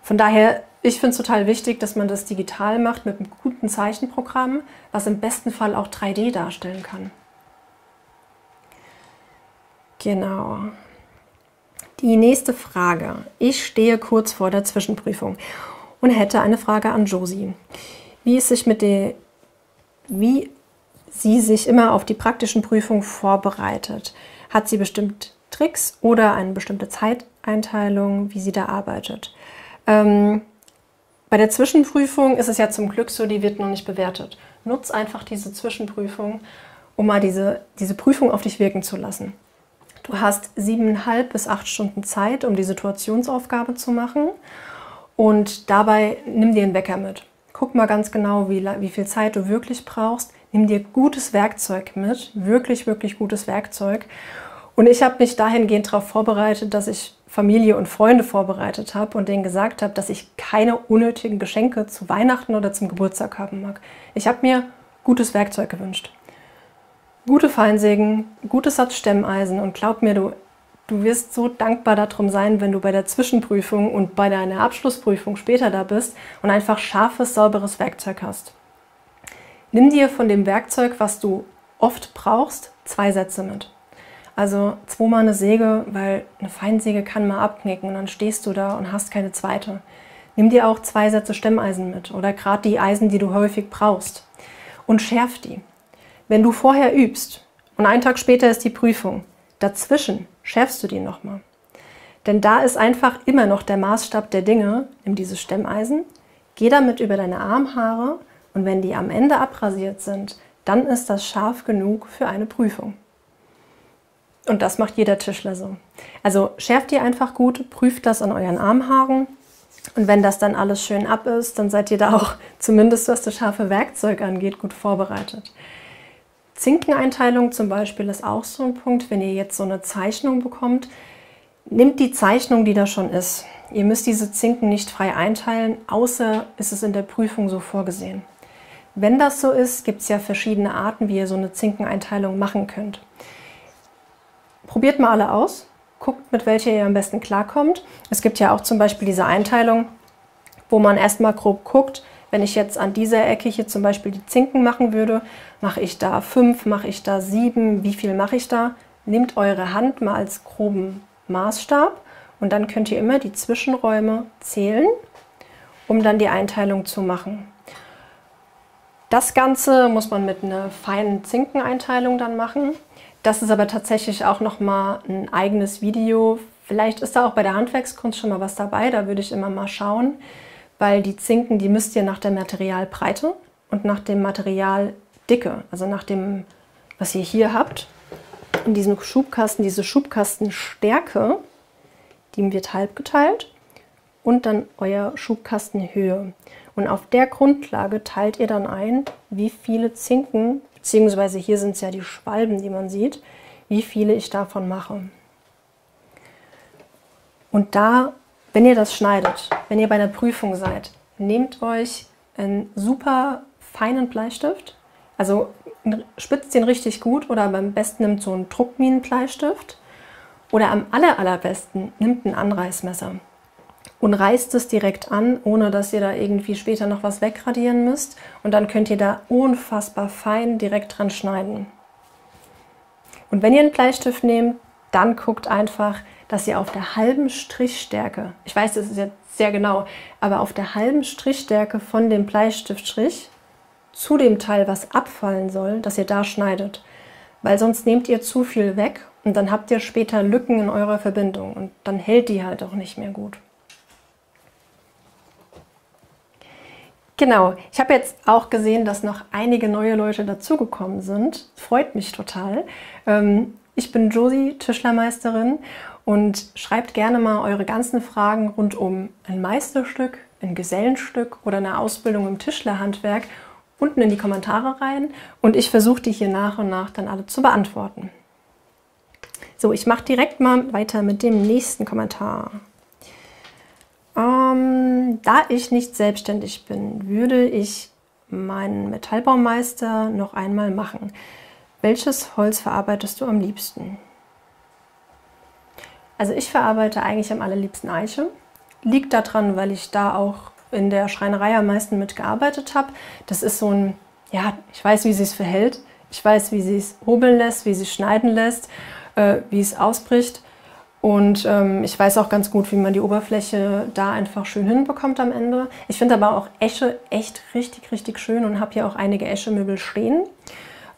Von daher, ich finde es total wichtig, dass man das digital macht mit einem guten Zeichenprogramm, was im besten Fall auch 3D darstellen kann. Genau. Die nächste Frage. Ich stehe kurz vor der Zwischenprüfung und hätte eine Frage an Josie. Wie sie sich immer auf die praktischen Prüfungen vorbereitet. Hat sie bestimmt Tricks oder eine bestimmte Zeiteinteilung, wie sie da arbeitet? Bei der Zwischenprüfung ist es ja zum Glück so, die wird noch nicht bewertet. Nutz einfach diese Zwischenprüfung, um mal diese Prüfung auf dich wirken zu lassen. Du hast 7,5 bis 8 Stunden Zeit, um die Situationsaufgabe zu machen und dabei nimm dir einen Wecker mit. Guck mal ganz genau, wie viel Zeit du wirklich brauchst. Nimm dir gutes Werkzeug mit, wirklich, wirklich gutes Werkzeug. Und ich habe mich dahingehend darauf vorbereitet, dass ich Familie und Freunde vorbereitet habe und denen gesagt habe, dass ich keine unnötigen Geschenke zu Weihnachten oder zum Geburtstag haben mag. Ich habe mir gutes Werkzeug gewünscht. Gute Feinsägen, gutes Satz Stemmeisen und glaub mir, du wirst so dankbar darum sein, wenn du bei der Zwischenprüfung und bei deiner Abschlussprüfung später da bist und einfach scharfes, sauberes Werkzeug hast. Nimm dir von dem Werkzeug, was du oft brauchst, 2 Sätze mit. Also 2-mal eine Säge, weil eine Feinsäge kann mal abknicken und dann stehst du da und hast keine zweite. Nimm dir auch 2 Sätze Stemmeisen mit oder gerade die Eisen, die du häufig brauchst und schärf die. Wenn du vorher übst und einen Tag später ist die Prüfung, dazwischen schärfst du die nochmal. Denn da ist einfach immer noch der Maßstab der Dinge, nimm dieses Stemmeisen, geh damit über deine Armhaare und wenn die am Ende abrasiert sind, dann ist das scharf genug für eine Prüfung. Und das macht jeder Tischler so. Also schärft ihr einfach gut, prüft das an euren Armhaaren und wenn das dann alles schön ab ist, dann seid ihr da auch, zumindest was das scharfe Werkzeug angeht, gut vorbereitet. Zinkeneinteilung zum Beispiel ist auch so ein Punkt, wenn ihr jetzt so eine Zeichnung bekommt, nehmt die Zeichnung, die da schon ist. Ihr müsst diese Zinken nicht frei einteilen, außer ist es in der Prüfung so vorgesehen. Wenn das so ist, gibt es ja verschiedene Arten, wie ihr so eine Zinkeneinteilung machen könnt. Probiert mal alle aus, guckt, mit welcher ihr am besten klarkommt. Es gibt ja auch zum Beispiel diese Einteilung, wo man erstmal grob guckt, wenn ich jetzt an dieser Ecke hier zum Beispiel die Zinken machen würde, mache ich da 5, mache ich da 7, wie viel mache ich da? Nehmt eure Hand mal als groben Maßstab und dann könnt ihr immer die Zwischenräume zählen um dann die Einteilung zu machen. Das Ganze muss man mit einer feinen Zinkeneinteilung dann machen. Das ist aber tatsächlich auch nochmal ein eigenes Video. Vielleicht ist da auch bei der Handwerkskunst schon mal was dabei, da würde ich immer mal schauen, weil die Zinken, die müsst ihr nach der Materialbreite und nach dem Materialdicke, also nach dem, was ihr hier habt, in diesem Schubkasten, diese Schubkastenstärke, die wird halb geteilt und dann euer Schubkastenhöhe. Und auf der Grundlage teilt ihr dann ein, wie viele Zinken, beziehungsweise hier sind es ja die Schwalben, die man sieht, wie viele ich davon mache. Und da, wenn ihr das schneidet, wenn ihr bei der Prüfung seid, nehmt euch einen super feinen Bleistift, also spitzt den richtig gut oder am besten nimmt so einen Druckminenbleistift oder am allerbesten nimmt ein Anreißmesser und reißt es direkt an, ohne dass ihr da irgendwie später noch was wegradieren müsst. Und dann könnt ihr da unfassbar fein direkt dran schneiden. Und wenn ihr einen Bleistift nehmt, dann guckt einfach, dass ihr auf der halben Strichstärke, ich weiß, das ist jetzt sehr genau, aber auf der halben Strichstärke von dem Bleistiftstrich zu dem Teil, was abfallen soll, dass ihr da schneidet. Weil sonst nehmt ihr zu viel weg und dann habt ihr später Lücken in eurer Verbindung und dann hält die halt auch nicht mehr gut. Genau, ich habe jetzt auch gesehen, dass noch einige neue Leute dazugekommen sind. Freut mich total. Ich bin Josie, Tischlermeisterin, und schreibt gerne mal eure ganzen Fragen rund um ein Meisterstück, ein Gesellenstück oder eine Ausbildung im Tischlerhandwerk unten in die Kommentare rein und ich versuche die hier nach und nach dann alle zu beantworten. So, ich mache direkt mal weiter mit dem nächsten Kommentar. Da ich nicht selbstständig bin, würde ich meinen Metallbaumeister noch einmal machen. Welches Holz verarbeitest du am liebsten? Also ich verarbeite eigentlich am allerliebsten Eiche. Liegt daran, weil ich da auch in der Schreinerei am meisten mitgearbeitet habe. Das ist so ein, ja, ich weiß, wie sie es verhält. Ich weiß, wie sie es hobeln lässt, wie sie es schneiden lässt, wie es ausbricht. Und ich weiß auch ganz gut, wie man die Oberfläche da einfach schön hinbekommt am Ende. Ich finde aber auch Esche echt richtig, richtig schön und habe hier auch einige Eschemöbel stehen.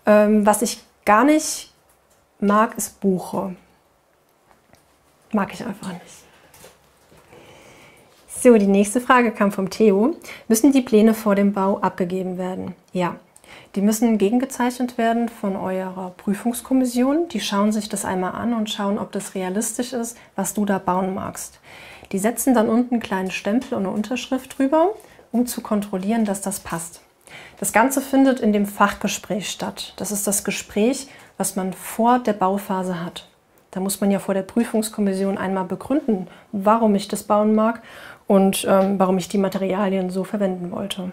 Was ich gar nicht mag, ist Buche. Mag ich einfach nicht. So, die nächste Frage kam vom Theo. Müssen die Pläne vor dem Bau abgegeben werden? Ja. Die müssen gegengezeichnet werden von eurer Prüfungskommission. Die schauen sich das einmal an und schauen, ob das realistisch ist, was du da bauen magst. Die setzen dann unten einen kleinen Stempel und eine Unterschrift drüber, um zu kontrollieren, dass das passt. Das Ganze findet in dem Fachgespräch statt. Das ist das Gespräch, was man vor der Bauphase hat. Da muss man ja vor der Prüfungskommission einmal begründen, warum ich das bauen mag und warum ich die Materialien so verwenden wollte.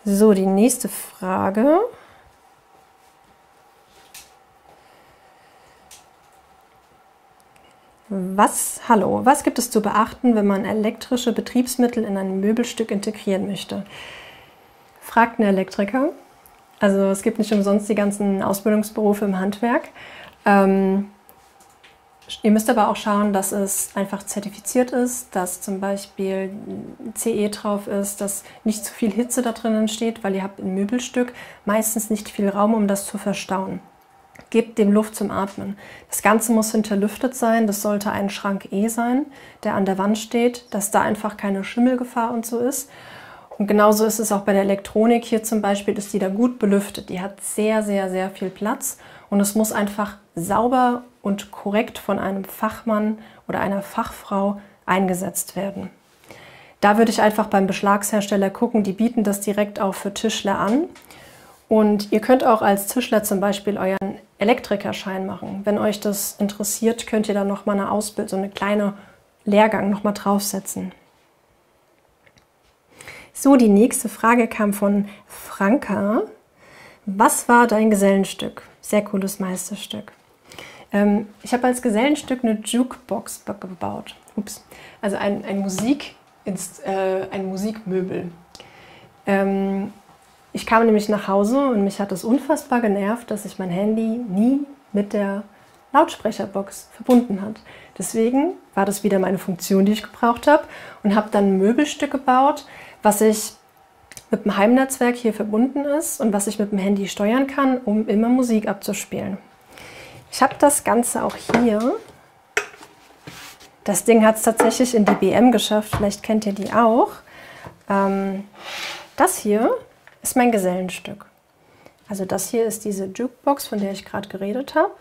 So, die nächste Frage. Was gibt es zu beachten, wenn man elektrische Betriebsmittel in ein Möbelstück integrieren möchte? Fragt einen Elektriker. Also es gibt nicht umsonst die ganzen Ausbildungsberufe im Handwerk. Ihr müsst aber auch schauen, dass es einfach zertifiziert ist, dass zum Beispiel CE drauf ist, dass nicht zu viel Hitze da drin entsteht, weil ihr habt im Möbelstück meistens nicht viel Raum, um das zu verstauen. Gebt dem Luft zum Atmen. Das Ganze muss hinterlüftet sein, das sollte ein Schrank E sein, der an der Wand steht, dass da einfach keine Schimmelgefahr und so ist. Und genauso ist es auch bei der Elektronik. Hier zum Beispiel ist die da gut belüftet. Die hat sehr, sehr, sehr viel Platz und es muss einfach sauber und korrekt von einem Fachmann oder einer Fachfrau eingesetzt werden. Da würde ich einfach beim Beschlagshersteller gucken, die bieten das direkt auch für Tischler an. Und ihr könnt auch als Tischler zum Beispiel euren Elektrikerschein machen. Wenn euch das interessiert, könnt ihr da nochmal eine Ausbildung, so eine kleine Lehrgang nochmal draufsetzen. So, die nächste Frage kam von Franka. Was war dein Gesellenstück? Sehr cooles Meisterstück. Ich habe als Gesellenstück eine Jukebox gebaut. Ups. Also ein Musikmöbel. Ich kam nämlich nach Hause und mich hat es unfassbar genervt, dass ich mein Handy nie mit der Lautsprecherbox verbunden hat. Deswegen war das wieder meine Funktion, die ich gebraucht habe, und habe dann ein Möbelstück gebaut, was ich mit dem Heimnetzwerk hier verbunden ist und was ich mit dem Handy steuern kann, um immer Musik abzuspielen. Ich habe das Ganze auch hier. Das Ding hat es tatsächlich in die BM geschafft, vielleicht kennt ihr die auch. Das hier ist mein Gesellenstück. Also das hier ist diese Jukebox, von der ich gerade geredet habe.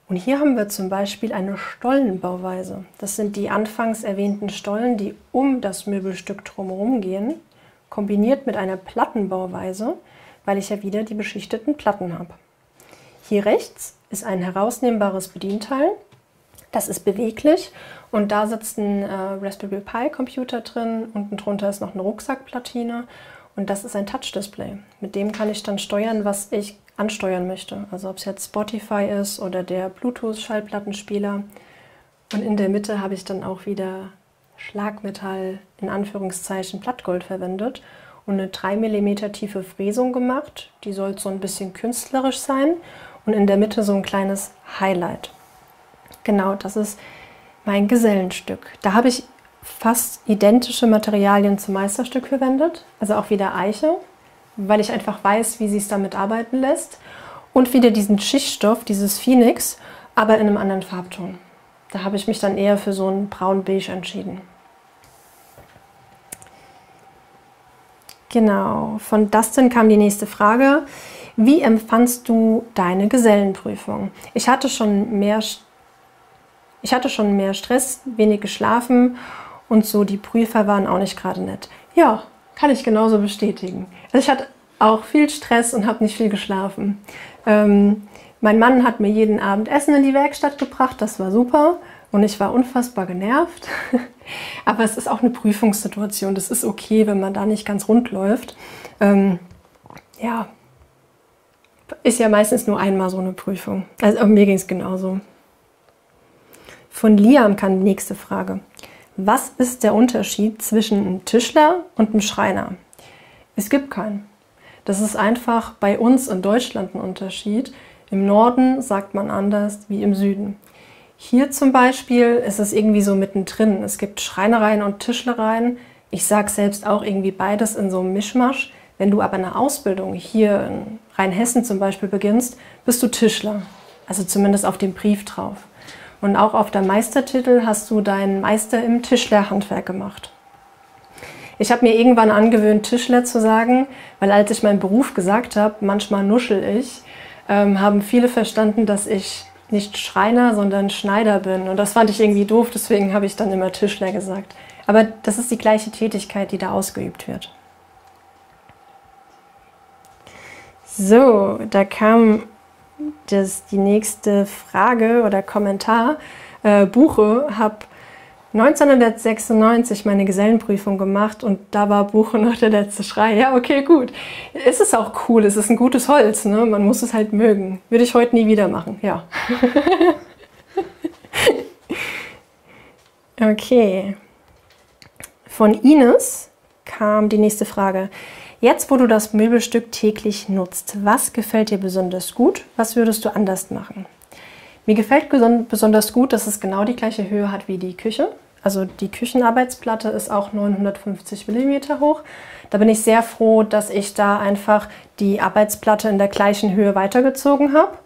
Und hier haben wir zum Beispiel eine Stollenbauweise. Das sind die anfangs erwähnten Stollen, die um das Möbelstück drumherum gehen, kombiniert mit einer Plattenbauweise, weil ich ja wieder die beschichteten Platten habe. Hier rechts ist ein herausnehmbares Bedienteil. Das ist beweglich und da sitzt ein Raspberry Pi Computer drin. Unten drunter ist noch eine Rucksackplatine und das ist ein Touch-Display. Mit dem kann ich dann steuern, was ich ansteuern möchte. Also ob es jetzt Spotify ist oder der Bluetooth-Schallplattenspieler. Und in der Mitte habe ich dann auch wieder Schlagmetall, in Anführungszeichen Blattgold verwendet und eine 3 mm tiefe Fräsung gemacht. Die soll so ein bisschen künstlerisch sein und in der Mitte so ein kleines Highlight. Genau, das ist mein Gesellenstück. Da habe ich fast identische Materialien zum Meisterstück verwendet, also auch wieder Eiche, weil ich einfach weiß, wie sie es damit arbeiten lässt. Und wieder diesen Schichtstoff, dieses Phoenix, aber in einem anderen Farbton. Da habe ich mich dann eher für so ein braun-beige entschieden. Genau, von Dustin kam die nächste Frage. Wie empfandst du deine Gesellenprüfung? Ich hatte schon mehr Stress, wenig geschlafen und so die Prüfer waren auch nicht gerade nett. Ja, kann ich genauso bestätigen. Also ich hatte auch viel Stress und habe nicht viel geschlafen. Mein Mann hat mir jeden Abend Essen in die Werkstatt gebracht, das war super und ich war unfassbar genervt. Aber es ist auch eine Prüfungssituation, das ist okay, wenn man da nicht ganz rund läuft. Ja, ist ja meistens nur einmal so eine Prüfung. Also mir ging es genauso. Von Liam kam die nächste Frage. Was ist der Unterschied zwischen einem Tischler und einem Schreiner? Es gibt keinen. Das ist einfach bei uns in Deutschland ein Unterschied. Im Norden sagt man anders wie im Süden. Hier zum Beispiel ist es irgendwie so mittendrin. Es gibt Schreinereien und Tischlereien. Ich sage selbst auch irgendwie beides in so einem Mischmasch. Wenn du aber eine Ausbildung hier in Rheinhessen zum Beispiel beginnst, bist du Tischler. Also zumindest auf dem Brief drauf. Und auch auf der Meistertitel hast du deinen Meister im Tischlerhandwerk gemacht. Ich habe mir irgendwann angewöhnt, Tischler zu sagen, weil als ich meinen Beruf gesagt habe, manchmal nuschel ich, haben viele verstanden, dass ich nicht Schreiner, sondern Schneider bin. Und das fand ich irgendwie doof, deswegen habe ich dann immer Tischler gesagt. Aber das ist die gleiche Tätigkeit, die da ausgeübt wird. So, da kam die nächste Frage oder Kommentar. Buche, habe 1996 meine Gesellenprüfung gemacht und da war Buche noch der letzte Schrei. Ja, okay, gut. Es ist auch cool, es ist ein gutes Holz, ne? Man muss es halt mögen. Würde ich heute nie wieder machen, ja. Okay. Von Ines kam die nächste Frage. Jetzt, wo du das Möbelstück täglich nutzt, was gefällt dir besonders gut? Was würdest du anders machen? Mir gefällt besonders gut, dass es genau die gleiche Höhe hat wie die Küche. Also die Küchenarbeitsplatte ist auch 950 mm hoch. Da bin ich sehr froh, dass ich da einfach die Arbeitsplatte in der gleichen Höhe weitergezogen habe.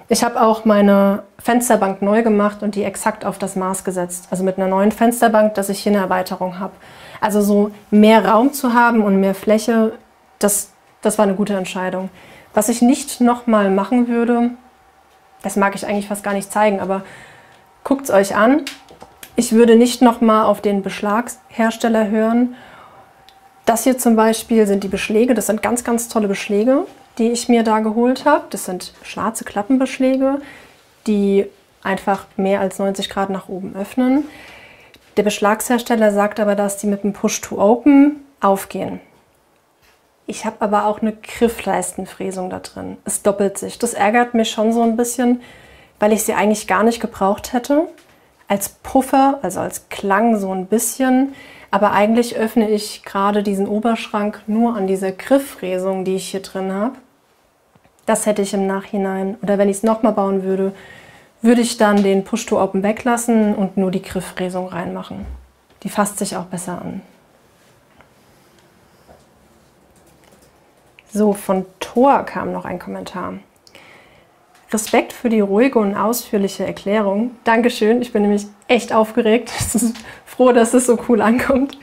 Ich habe auch meine Fensterbank neu gemacht und die exakt auf das Maß gesetzt. Also mit einer neuen Fensterbank, dass ich hier eine Erweiterung habe. Also so mehr Raum zu haben und mehr Fläche, das war eine gute Entscheidung. Was ich nicht nochmal machen würde, das mag ich eigentlich fast gar nicht zeigen, aber guckt es euch an. Ich würde nicht nochmal auf den Beschlagshersteller hören. Das hier zum Beispiel sind die Beschläge. Das sind ganz, ganz tolle Beschläge, die ich mir da geholt habe. Das sind schwarze Klappenbeschläge, die einfach mehr als 90 Grad nach oben öffnen. Der Beschlagshersteller sagt aber, dass die mit dem Push-to-Open aufgehen. Ich habe aber auch eine Griffleistenfräsung da drin. Es doppelt sich. Das ärgert mich schon so ein bisschen, weil ich sie eigentlich gar nicht gebraucht hätte. Als Puffer, also als Klang so ein bisschen. Aber eigentlich öffne ich gerade diesen Oberschrank nur an dieser Grifffräsung, die ich hier drin habe. Das hätte ich im Nachhinein, oder wenn ich es nochmal bauen würde, würde ich dann den Push-to-Open weglassen und nur die Griffräsung reinmachen. Die fasst sich auch besser an. So, von Thor kam noch ein Kommentar. Respekt für die ruhige und ausführliche Erklärung. Dankeschön, ich bin nämlich echt aufgeregt. Ich bin froh, dass es so cool ankommt.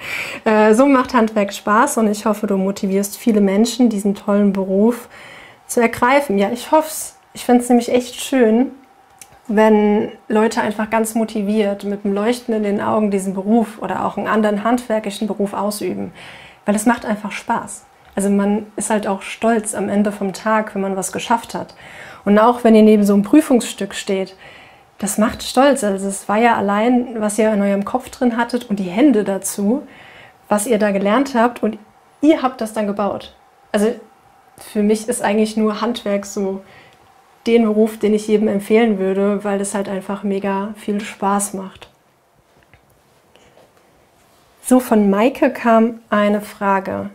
So macht Handwerk Spaß und ich hoffe, du motivierst viele Menschen, diesen tollen Beruf zu ergreifen. Ja, ich hoffe es. Ich finde es nämlich echt schön, wenn Leute einfach ganz motiviert mit dem Leuchten in den Augen diesen Beruf oder auch einen anderen handwerklichen Beruf ausüben. Weil es macht einfach Spaß. Also man ist halt auch stolz am Ende vom Tag, wenn man was geschafft hat. Und auch wenn ihr neben so einem Prüfungsstück steht, das macht stolz. Also es war ja allein, was ihr in eurem Kopf drin hattet und die Hände dazu, was ihr da gelernt habt und ihr habt das dann gebaut. Also für mich ist eigentlich nur Handwerk so den Beruf, den ich jedem empfehlen würde, weil es halt einfach mega viel Spaß macht. So, von Maike kam eine Frage.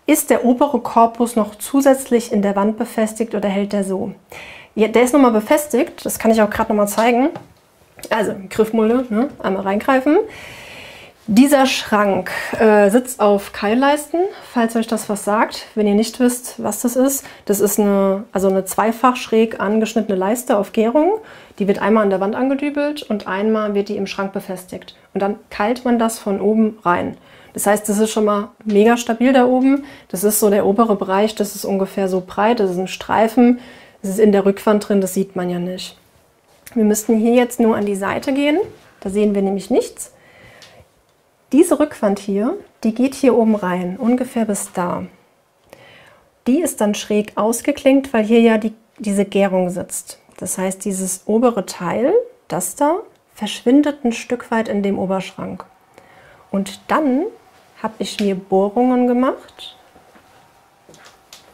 Ist der obere Korpus noch zusätzlich in der Wand befestigt oder hält der so? Ja, der ist nochmal befestigt, das kann ich auch gerade nochmal zeigen. Also Griffmulde, ne? Einmal reingreifen. Dieser Schrank sitzt auf Keilleisten, falls euch das was sagt. Wenn ihr nicht wisst, was das ist eine zweifach schräg angeschnittene Leiste auf Gärung. Die wird einmal an der Wand angedübelt und einmal wird die im Schrank befestigt. Und dann keilt man das von oben rein. Das heißt, das ist schon mal mega stabil da oben. Das ist so der obere Bereich, das ist ungefähr so breit, das ist ein Streifen. Das ist in der Rückwand drin, das sieht man ja nicht. Wir müssten hier jetzt nur an die Seite gehen, da sehen wir nämlich nichts. Diese Rückwand hier, die geht hier oben rein, ungefähr bis da. Die ist dann schräg ausgeklinkt, weil hier ja diese Gärung sitzt. Das heißt, dieses obere Teil, das da, verschwindet ein Stück weit in dem Oberschrank. Und dann habe ich mir Bohrungen gemacht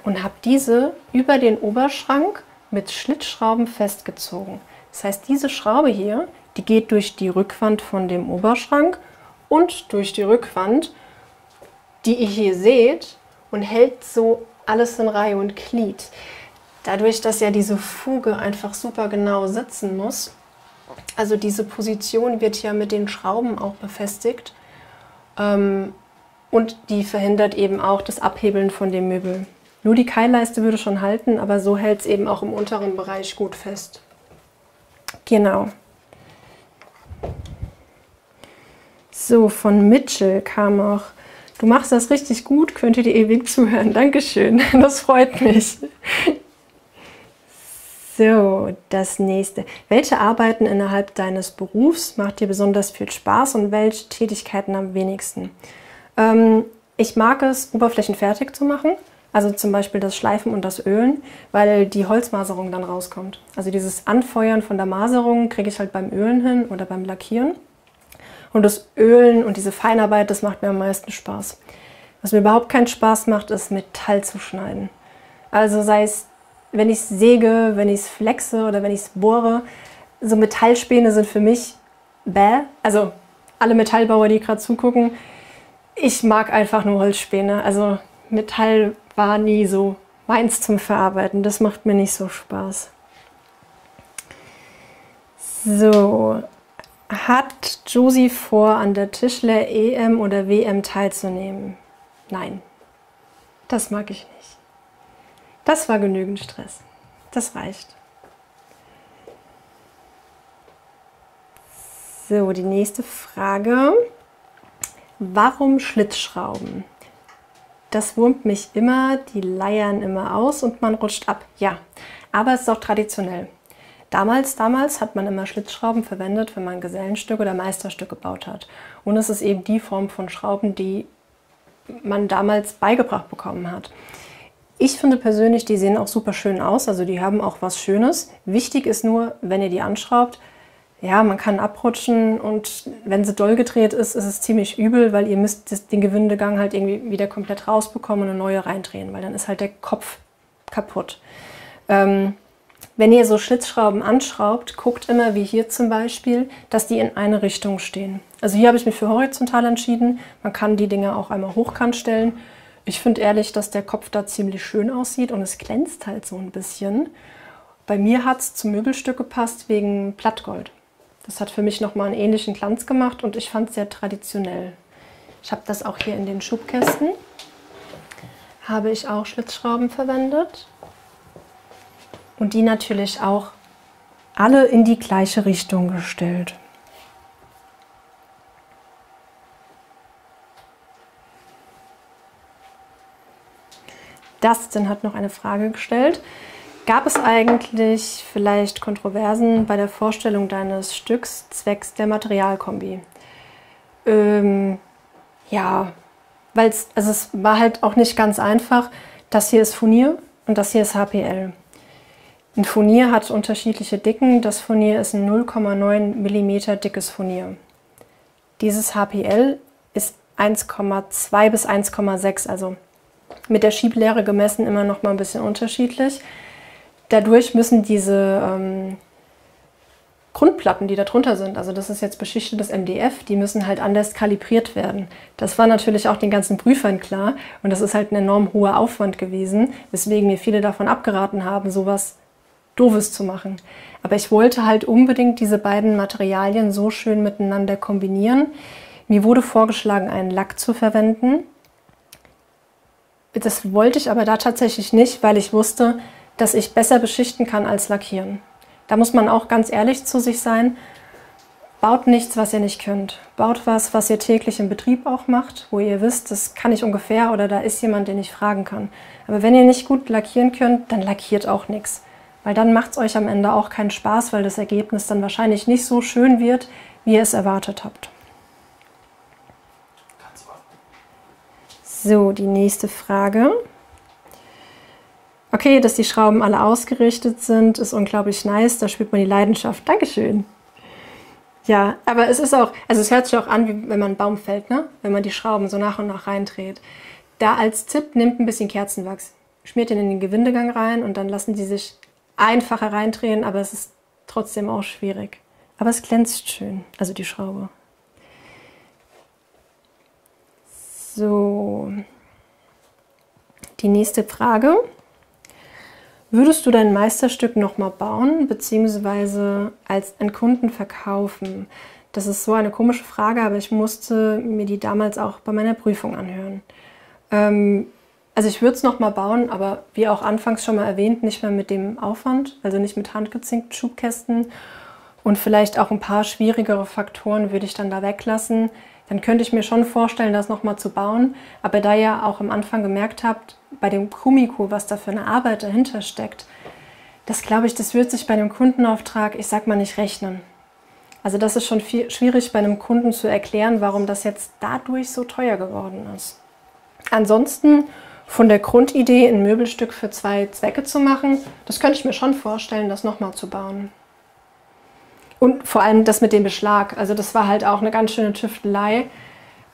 und habe diese über den Oberschrank mit Schlitzschrauben festgezogen. Das heißt, diese Schraube hier, die geht durch die Rückwand von dem Oberschrank und durch die Rückwand, die ihr hier seht, und hält so alles in Reihe und Glied. Dadurch, dass ja diese Fuge einfach super genau sitzen muss, also diese Position wird ja mit den Schrauben auch befestigt, und die verhindert eben auch das Abhebeln von dem Möbel. Nur die Keilleiste würde schon halten, aber so hält es eben auch im unteren Bereich gut fest. Genau. So, von Mitchell kam auch: Du machst das richtig gut, könnt ihr dir ewig zuhören. Dankeschön, das freut mich. So, das nächste. Welche Arbeiten innerhalb deines Berufs macht dir besonders viel Spaß und welche Tätigkeiten am wenigsten? Ich mag es, Oberflächen fertig zu machen. Also zum Beispiel das Schleifen und das Ölen, weil die Holzmaserung dann rauskommt. Also dieses Anfeuern von der Maserung kriege ich halt beim Ölen hin oder beim Lackieren. Und das Ölen und diese Feinarbeit, das macht mir am meisten Spaß. Was mir überhaupt keinen Spaß macht, ist Metall zu schneiden. Also sei es, wenn ich es säge, wenn ich es flexe oder wenn ich es bohre. So Metallspäne sind für mich bäh. Also alle Metallbauer, die gerade zugucken, ich mag einfach nur Holzspäne. Also Metall war nie so meins zum Verarbeiten. Das macht mir nicht so Spaß. So, hat Josie vor, an der Tischler EM oder WM teilzunehmen? Nein, das mag ich nicht. Das war genügend Stress. Das reicht. So, die nächste Frage. Warum Schlitzschrauben? Das wurmt mich immer, die leiern immer aus und man rutscht ab. Ja, aber es ist auch traditionell. Damals hat man immer Schlitzschrauben verwendet, wenn man Gesellenstück oder Meisterstück gebaut hat. Und es ist eben die Form von Schrauben, die man damals beigebracht bekommen hat. Ich finde persönlich, die sehen auch super schön aus, also die haben auch was Schönes. Wichtig ist nur, wenn ihr die anschraubt, ja, man kann abrutschen und wenn sie doll gedreht ist, ist es ziemlich übel, weil ihr müsst den Gewindegang halt irgendwie wieder komplett rausbekommen und eine neue reindrehen, weil dann ist halt der Kopf kaputt. Wenn ihr so Schlitzschrauben anschraubt, guckt immer, wie hier zum Beispiel, dass die in eine Richtung stehen. Also hier habe ich mich für horizontal entschieden. Man kann die Dinger auch einmal hochkant stellen. Ich finde ehrlich, dass der Kopf da ziemlich schön aussieht und es glänzt halt so ein bisschen. bei mir hat es zum Möbelstück gepasst wegen Plattgold. Das hat für mich nochmal einen ähnlichen Glanz gemacht und ich fand es sehr traditionell. Ich habe das auch hier in den Schubkästen. Habe ich auch Schlitzschrauben verwendet. Und die natürlich auch alle in die gleiche Richtung gestellt. Dustin hat noch eine Frage gestellt. Gab es eigentlich vielleicht Kontroversen bei der Vorstellung deines Stücks zwecks der Materialkombi? Ja, weil es war halt auch nicht ganz einfach. Das hier ist Furnier und das hier ist HPL. Ein Furnier hat unterschiedliche Dicken. Das Furnier ist ein 0,9 mm dickes Furnier. Dieses HPL ist 1,2 bis 1,6, also mit der Schieblehre gemessen immer noch mal ein bisschen unterschiedlich. Dadurch müssen diese Grundplatten, die da drunter sind, also das ist jetzt beschichtetes MDF, die müssen halt anders kalibriert werden. Das war natürlich auch den ganzen Prüfern klar und das ist halt ein enorm hoher Aufwand gewesen, weswegen mir viele davon abgeraten haben, sowas Doofes zu machen. Aber ich wollte halt unbedingt diese beiden Materialien so schön miteinander kombinieren. Mir wurde vorgeschlagen, einen Lack zu verwenden. Das wollte ich aber da tatsächlich nicht, weil ich wusste, dass ich besser beschichten kann als lackieren. Da muss man auch ganz ehrlich zu sich sein. Baut nichts, was ihr nicht könnt. Baut was, was ihr täglich im Betrieb auch macht, wo ihr wisst, das kann ich ungefähr oder da ist jemand, den ich fragen kann. Aber wenn ihr nicht gut lackieren könnt, dann lackiert auch nichts. Weil dann macht es euch am Ende auch keinen Spaß, weil das Ergebnis dann wahrscheinlich nicht so schön wird, wie ihr es erwartet habt. So, die nächste Frage. Okay, dass die Schrauben alle ausgerichtet sind, ist unglaublich nice. Da spürt man die Leidenschaft. Dankeschön. Ja, aber es ist auch, also es hört sich auch an, wie wenn man einen Baum fällt, ne? Wenn man die Schrauben so nach und nach reindreht. Da als Tipp, nehmt ein bisschen Kerzenwachs. Schmiert den in den Gewindegang rein und dann lassen die sich einfacher reindrehen, aber es ist trotzdem auch schwierig. Aber es glänzt schön, also die Schraube. So, die nächste Frage. Würdest du dein Meisterstück nochmal bauen, beziehungsweise als an Kunden verkaufen? Das ist so eine komische Frage, aber ich musste mir die damals auch bei meiner Prüfung anhören. Also ich würde es nochmal bauen, aber wie auch anfangs schon mal erwähnt, nicht mehr mit dem Aufwand, also nicht mit handgezinkten Schubkästen. Und vielleicht auch ein paar schwierigere Faktoren würde ich dann da weglassen. Dann könnte ich mir schon vorstellen, das nochmal zu bauen. Aber da ihr auch am Anfang gemerkt habt, bei dem Kumiko, was da für eine Arbeit dahinter steckt, das glaube ich, das wird sich bei einem Kundenauftrag, ich sag mal, nicht rechnen. Also das ist schon schwierig bei einem Kunden zu erklären, warum das jetzt dadurch so teuer geworden ist. Ansonsten von der Grundidee, ein Möbelstück für 2 Zwecke zu machen, das könnte ich mir schon vorstellen, das nochmal zu bauen. Und vor allem das mit dem Beschlag, also das war halt auch eine ganz schöne Tüftelei.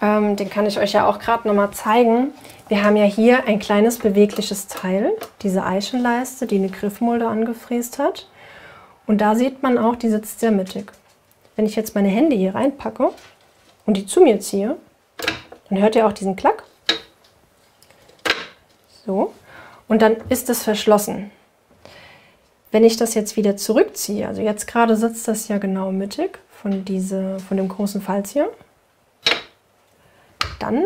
Den kann ich euch ja auch gerade nochmal zeigen. Wir haben ja hier ein kleines bewegliches Teil, diese Eichenleiste, die eine Griffmulde angefräst hat. Und da sieht man auch, die sitzt sehr mittig. Wenn ich jetzt meine Hände hier reinpacke und die zu mir ziehe, dann hört ihr auch diesen Klack. So. Und dann ist es verschlossen. Wenn ich das jetzt wieder zurückziehe, also jetzt gerade sitzt das ja genau mittig von dem großen Falz hier, dann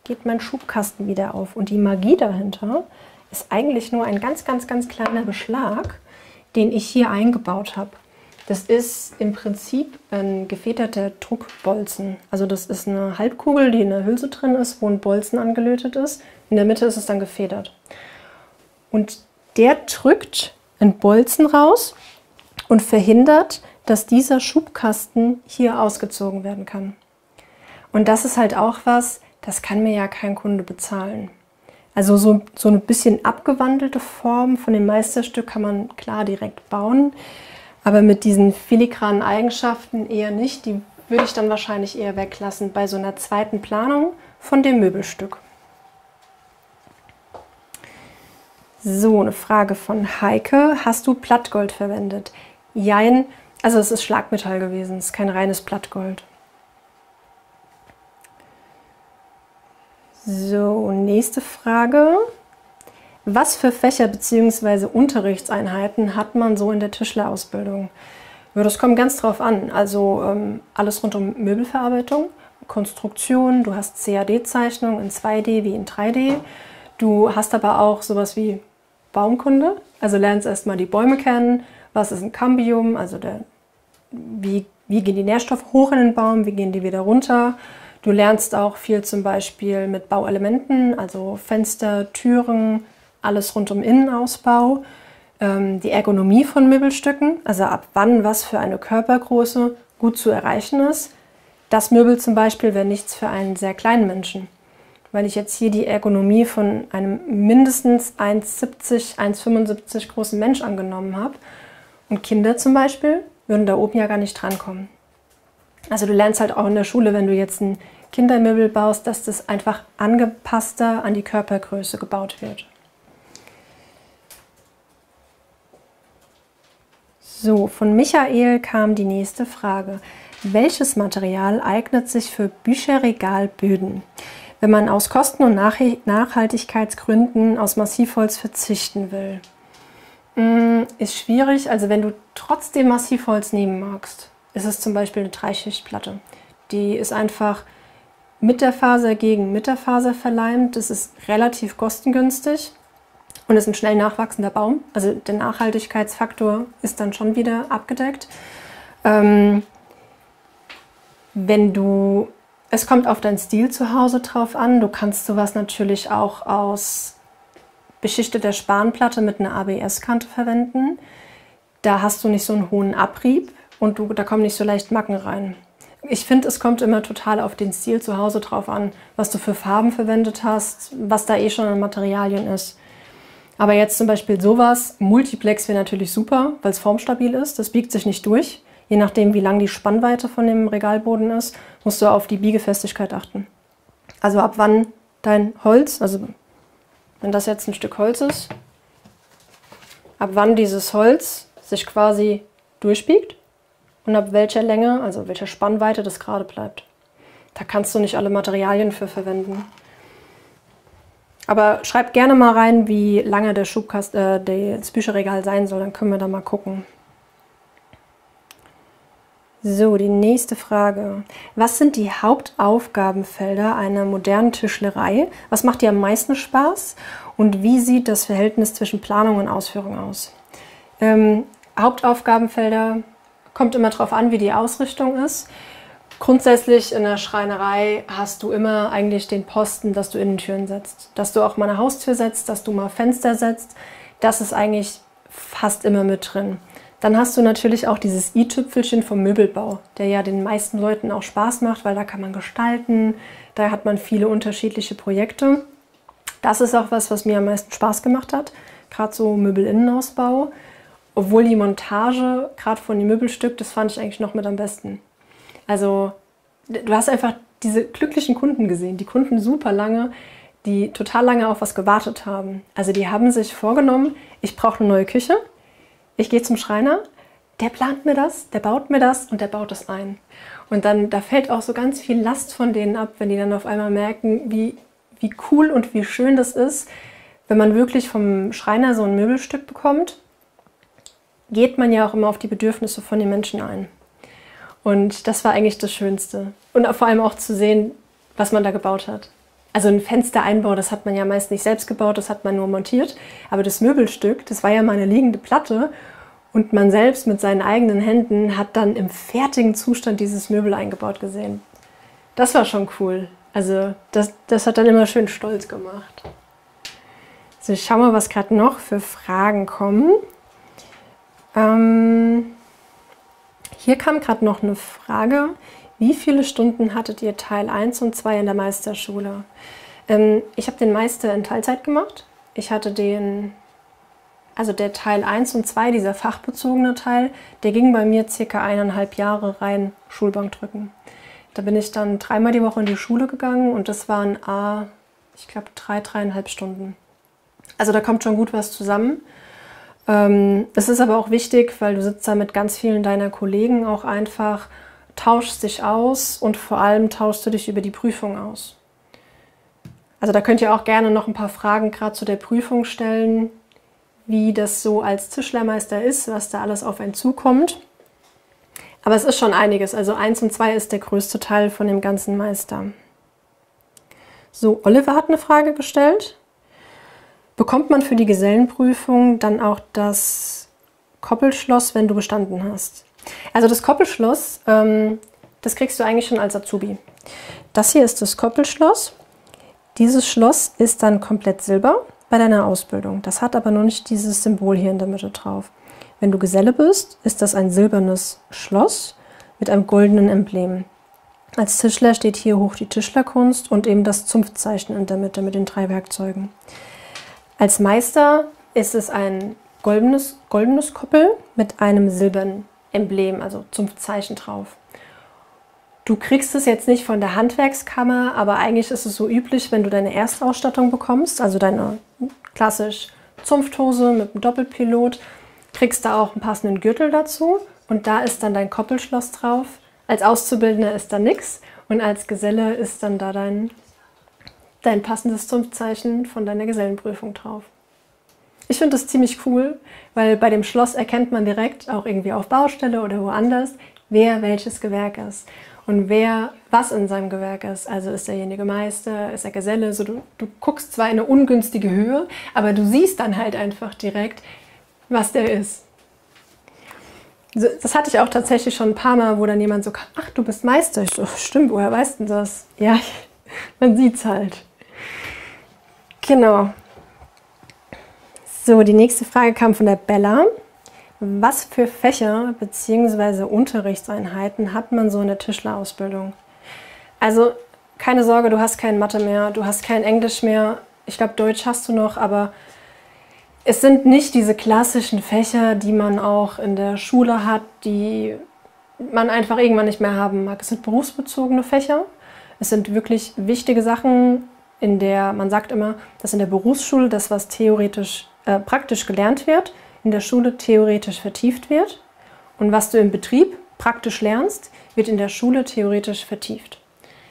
geht mein Schubkasten wieder auf. Und die Magie dahinter ist eigentlich nur ein ganz, ganz, ganz kleiner Beschlag, den ich hier eingebaut habe. Das ist im Prinzip ein gefederter Druckbolzen. Also das ist eine Halbkugel, die in der Hülse drin ist, wo ein Bolzen angelötet ist. In der Mitte ist es dann gefedert. Und der drückt einen Bolzen raus und verhindert, dass dieser Schubkasten hier ausgezogen werden kann. Und das ist halt auch was, das kann mir ja kein Kunde bezahlen. Also so ein bisschen abgewandelte Form von dem Meisterstück kann man klar direkt bauen, aber mit diesen filigranen Eigenschaften eher nicht. Die würde ich dann wahrscheinlich eher weglassen bei so einer zweiten Planung von dem Möbelstück. So, eine Frage von Heike. Hast du Plattgold verwendet? Jein, also es ist Schlagmetall gewesen, es ist kein reines Plattgold. So, nächste Frage. Was für Fächer bzw. Unterrichtseinheiten hat man so in der Tischlerausbildung? Ja, das kommt ganz drauf an. Also alles rund um Möbelverarbeitung, Konstruktion, du hast CAD-Zeichnung in 2D wie in 3D. Du hast aber auch sowas wie Baumkunde, also lernst erstmal die Bäume kennen, was ist ein Cambium, also wie gehen die Nährstoffe hoch in den Baum, wie gehen die wieder runter. Du lernst auch viel zum Beispiel mit Bauelementen, also Fenster, Türen, alles rund um Innenausbau. Die Ergonomie von Möbelstücken, also ab wann was für eine Körpergröße gut zu erreichen ist. Das Möbel zum Beispiel wäre nichts für einen sehr kleinen Menschen. Weil ich jetzt hier die Ergonomie von einem mindestens 1,70, 1,75 großen Mensch angenommen habe. Und Kinder zum Beispiel würden da oben ja gar nicht drankommen. Also du lernst halt auch in der Schule, wenn du jetzt ein Kindermöbel baust, dass das einfach angepasster an die Körpergröße gebaut wird. So, von Michael kam die nächste Frage. Welches Material eignet sich für Bücherregalböden, wenn man aus Kosten- und Nachhaltigkeitsgründen aus Massivholz verzichten will? Ist schwierig, also wenn du trotzdem Massivholz nehmen magst, ist es zum Beispiel eine Dreischichtplatte. Die ist einfach mit der Faser gegen mit der Faser verleimt. Das ist relativ kostengünstig und ist ein schnell nachwachsender Baum. Also der Nachhaltigkeitsfaktor ist dann schon wieder abgedeckt. Es kommt auf deinen Stil zu Hause drauf an. Du kannst sowas natürlich auch aus beschichteter Spanplatte mit einer ABS-Kante verwenden. Da hast du nicht so einen hohen Abrieb und da kommen nicht so leicht Macken rein. Ich finde, es kommt immer total auf den Stil zu Hause drauf an, was du für Farben verwendet hast, was da schon an Materialien ist. Aber jetzt zum Beispiel sowas, Multiplex wäre natürlich super, weil es formstabil ist, das biegt sich nicht durch. Je nachdem, wie lang die Spannweite von dem Regalboden ist, musst du auf die Biegefestigkeit achten. Also ab wann dein Holz, also wenn das jetzt ein Stück Holz ist, ab wann dieses Holz sich quasi durchbiegt und ab welcher Länge, also welcher Spannweite das gerade bleibt. Da kannst du nicht alle Materialien für verwenden. Aber schreib gerne mal rein, wie lange der das Bücherregal sein soll, dann können wir da mal gucken. So, die nächste Frage. Was sind die Hauptaufgabenfelder einer modernen Tischlerei? Was macht dir am meisten Spaß? Und wie sieht das Verhältnis zwischen Planung und Ausführung aus? Hauptaufgabenfelder kommt immer darauf an, wie die Ausrichtung ist. Grundsätzlich in der Schreinerei hast du immer eigentlich den Posten, dass du Innentüren setzt. Dass du auch mal eine Haustür setzt, dass du mal Fenster setzt. Das ist eigentlich fast immer mit drin. Dann hast du natürlich auch dieses i-Tüpfelchen vom Möbelbau, der ja den meisten Leuten auch Spaß macht, weil da kann man gestalten, da hat man viele unterschiedliche Projekte. Das ist auch was mir am meisten Spaß gemacht hat, gerade so Möbelinnenausbau. Obwohl die Montage, gerade von dem Möbelstück, das fand ich eigentlich noch mit am besten. Also du hast einfach diese glücklichen Kunden gesehen, die Kunden super lange, die total lange auf was gewartet haben. Also die haben sich vorgenommen, ich brauche eine neue Küche. Ich gehe zum Schreiner, der plant mir das, der baut mir das und der baut es ein. Und dann, da fällt auch so ganz viel Last von denen ab, wenn die dann auf einmal merken, wie cool und wie schön das ist, wenn man wirklich vom Schreiner so ein Möbelstück bekommt, geht man ja auch immer auf die Bedürfnisse von den Menschen ein. Und das war eigentlich das Schönste. Und vor allem auch zu sehen, was man da gebaut hat. Also ein Fenstereinbau, das hat man ja meist nicht selbst gebaut, das hat man nur montiert. Aber das Möbelstück, das war ja mal eine liegende Platte und man selbst mit seinen eigenen Händen hat dann im fertigen Zustand dieses Möbel eingebaut gesehen. Das war schon cool. Also das hat dann immer schön stolz gemacht. So, ich schau mal, was gerade noch für Fragen kommen. Hier kam gerade noch eine Frage. Wie viele Stunden hattet ihr Teil 1 und 2 in der Meisterschule? Ich habe den Meister in Teilzeit gemacht. Ich hatte also der Teil 1 und 2, dieser fachbezogene Teil, der ging bei mir circa 1,5 Jahre rein Schulbank drücken. Da bin ich dann 3-mal die Woche in die Schule gegangen und das waren ich glaube 3,5 Stunden. Also da kommt schon gut was zusammen. Es ist aber auch wichtig, weil du sitzt da mit ganz vielen deiner Kollegen auch einfach, tauschst dich aus und vor allem tauschst du dich über die Prüfung aus. Also da könnt ihr auch gerne noch ein paar Fragen gerade zu der Prüfung stellen, wie das so als Tischlermeister ist, was da alles auf einen zukommt. Aber es ist schon einiges. Also 1 und 2 ist der größte Teil von dem ganzen Meister. So, Oliver hat eine Frage gestellt. Bekommt man für die Gesellenprüfung dann auch das Koppelschloss, wenn du bestanden hast? Also das Koppelschloss, das kriegst du eigentlich schon als Azubi. Das hier ist das Koppelschloss. Dieses Schloss ist dann komplett silber bei deiner Ausbildung. Das hat aber noch nicht dieses Symbol hier in der Mitte drauf. Wenn du Geselle bist, ist das ein silbernes Schloss mit einem goldenen Emblem. Als Tischler steht hier hoch die Tischlerkunst und eben das Zunftzeichen in der Mitte mit den 3 Werkzeugen. Als Meister ist es ein goldenes Koppel mit einem silbernen Emblem, also Zunftzeichen drauf. Du kriegst es jetzt nicht von der Handwerkskammer, aber eigentlich ist es so üblich, wenn du deine Erstausstattung bekommst, also deine klassisch Zunfthose mit einem Doppelpilot, kriegst du auch einen passenden Gürtel dazu und da ist dann dein Koppelschloss drauf. Als Auszubildender ist da nichts und als Geselle ist dann da dein passendes Zunftzeichen von deiner Gesellenprüfung drauf. Ich finde das ziemlich cool, weil bei dem Schloss erkennt man direkt, auch irgendwie auf Baustelle oder woanders, wer welches Gewerk ist und wer was in seinem Gewerk ist. Also ist derjenige Meister, ist er Geselle. So, du guckst zwar in eine ungünstige Höhe, aber du siehst dann halt einfach direkt, was der ist. Das hatte ich auch tatsächlich schon ein paar Mal, wo dann jemand so kam, ach, du bist Meister. Ich so, stimmt, woher weißt du das? Ja, man sieht's halt. Genau. So, die nächste Frage kam von der Bella. Was für Fächer bzw. Unterrichtseinheiten hat man so in der Tischlerausbildung? Also keine Sorge, du hast kein Mathe mehr, du hast kein Englisch mehr. Ich glaube, Deutsch hast du noch, aber es sind nicht diese klassischen Fächer, die man auch in der Schule hat, die man einfach irgendwann nicht mehr haben mag. Es sind berufsbezogene Fächer. Es sind wirklich wichtige Sachen, man sagt immer, dass in der Berufsschule das, was praktisch gelernt wird, in der Schule theoretisch vertieft wird. Und was du im Betrieb praktisch lernst, wird in der Schule theoretisch vertieft.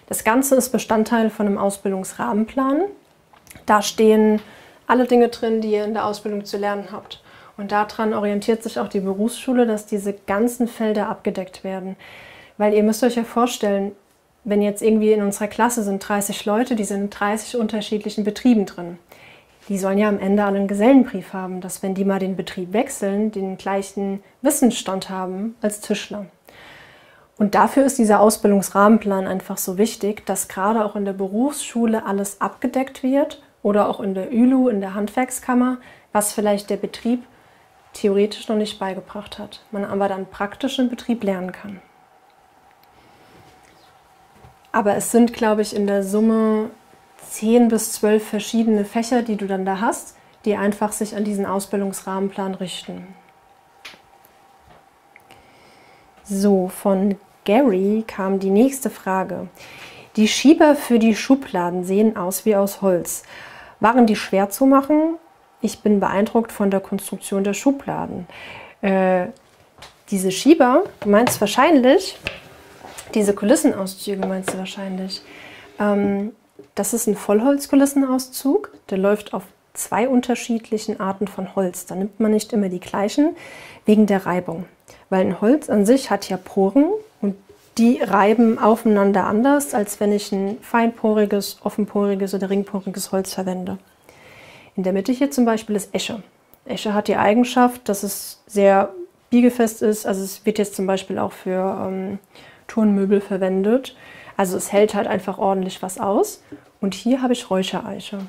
Das Ganze ist Bestandteil von einem Ausbildungsrahmenplan. Da stehen alle Dinge drin, die ihr in der Ausbildung zu lernen habt. Und daran orientiert sich auch die Berufsschule, dass diese ganzen Felder abgedeckt werden. Weil ihr müsst euch ja vorstellen, wenn jetzt irgendwie in unserer Klasse sind 30 Leute, die sind in 30 unterschiedlichen Betrieben drin. Die sollen ja am Ende alle einen Gesellenbrief haben, dass wenn die mal den Betrieb wechseln, den gleichen Wissensstand haben als Tischler. Und dafür ist dieser Ausbildungsrahmenplan einfach so wichtig, dass gerade auch in der Berufsschule alles abgedeckt wird oder auch in der ÜLU, in der Handwerkskammer, was vielleicht der Betrieb theoretisch noch nicht beigebracht hat, man aber dann praktisch im Betrieb lernen kann. Aber es sind, glaube ich, in der Summe 10 bis 12 verschiedene Fächer, die du dann da hast, die einfach sich an diesen Ausbildungsrahmenplan richten. So, von Gary kam die nächste Frage. Die Schieber für die Schubladen sehen aus wie aus Holz. Waren die schwer zu machen? Ich bin beeindruckt von der Konstruktion der Schubladen. Diese Schieber, du meinst wahrscheinlich, diese Kulissenauszüge meinst du wahrscheinlich. Das ist ein Vollholzkulissenauszug, der läuft auf 2 unterschiedlichen Arten von Holz. Da nimmt man nicht immer die gleichen, wegen der Reibung. Weil ein Holz an sich hat ja Poren und die reiben aufeinander anders, als wenn ich ein feinporiges, offenporiges oder ringporiges Holz verwende. In der Mitte hier zum Beispiel ist Esche. Esche hat die Eigenschaft, dass es sehr biegefest ist. Also es wird jetzt zum Beispiel auch für Turnmöbel verwendet. Also es hält halt einfach ordentlich was aus. Und hier habe ich Räuchereiche.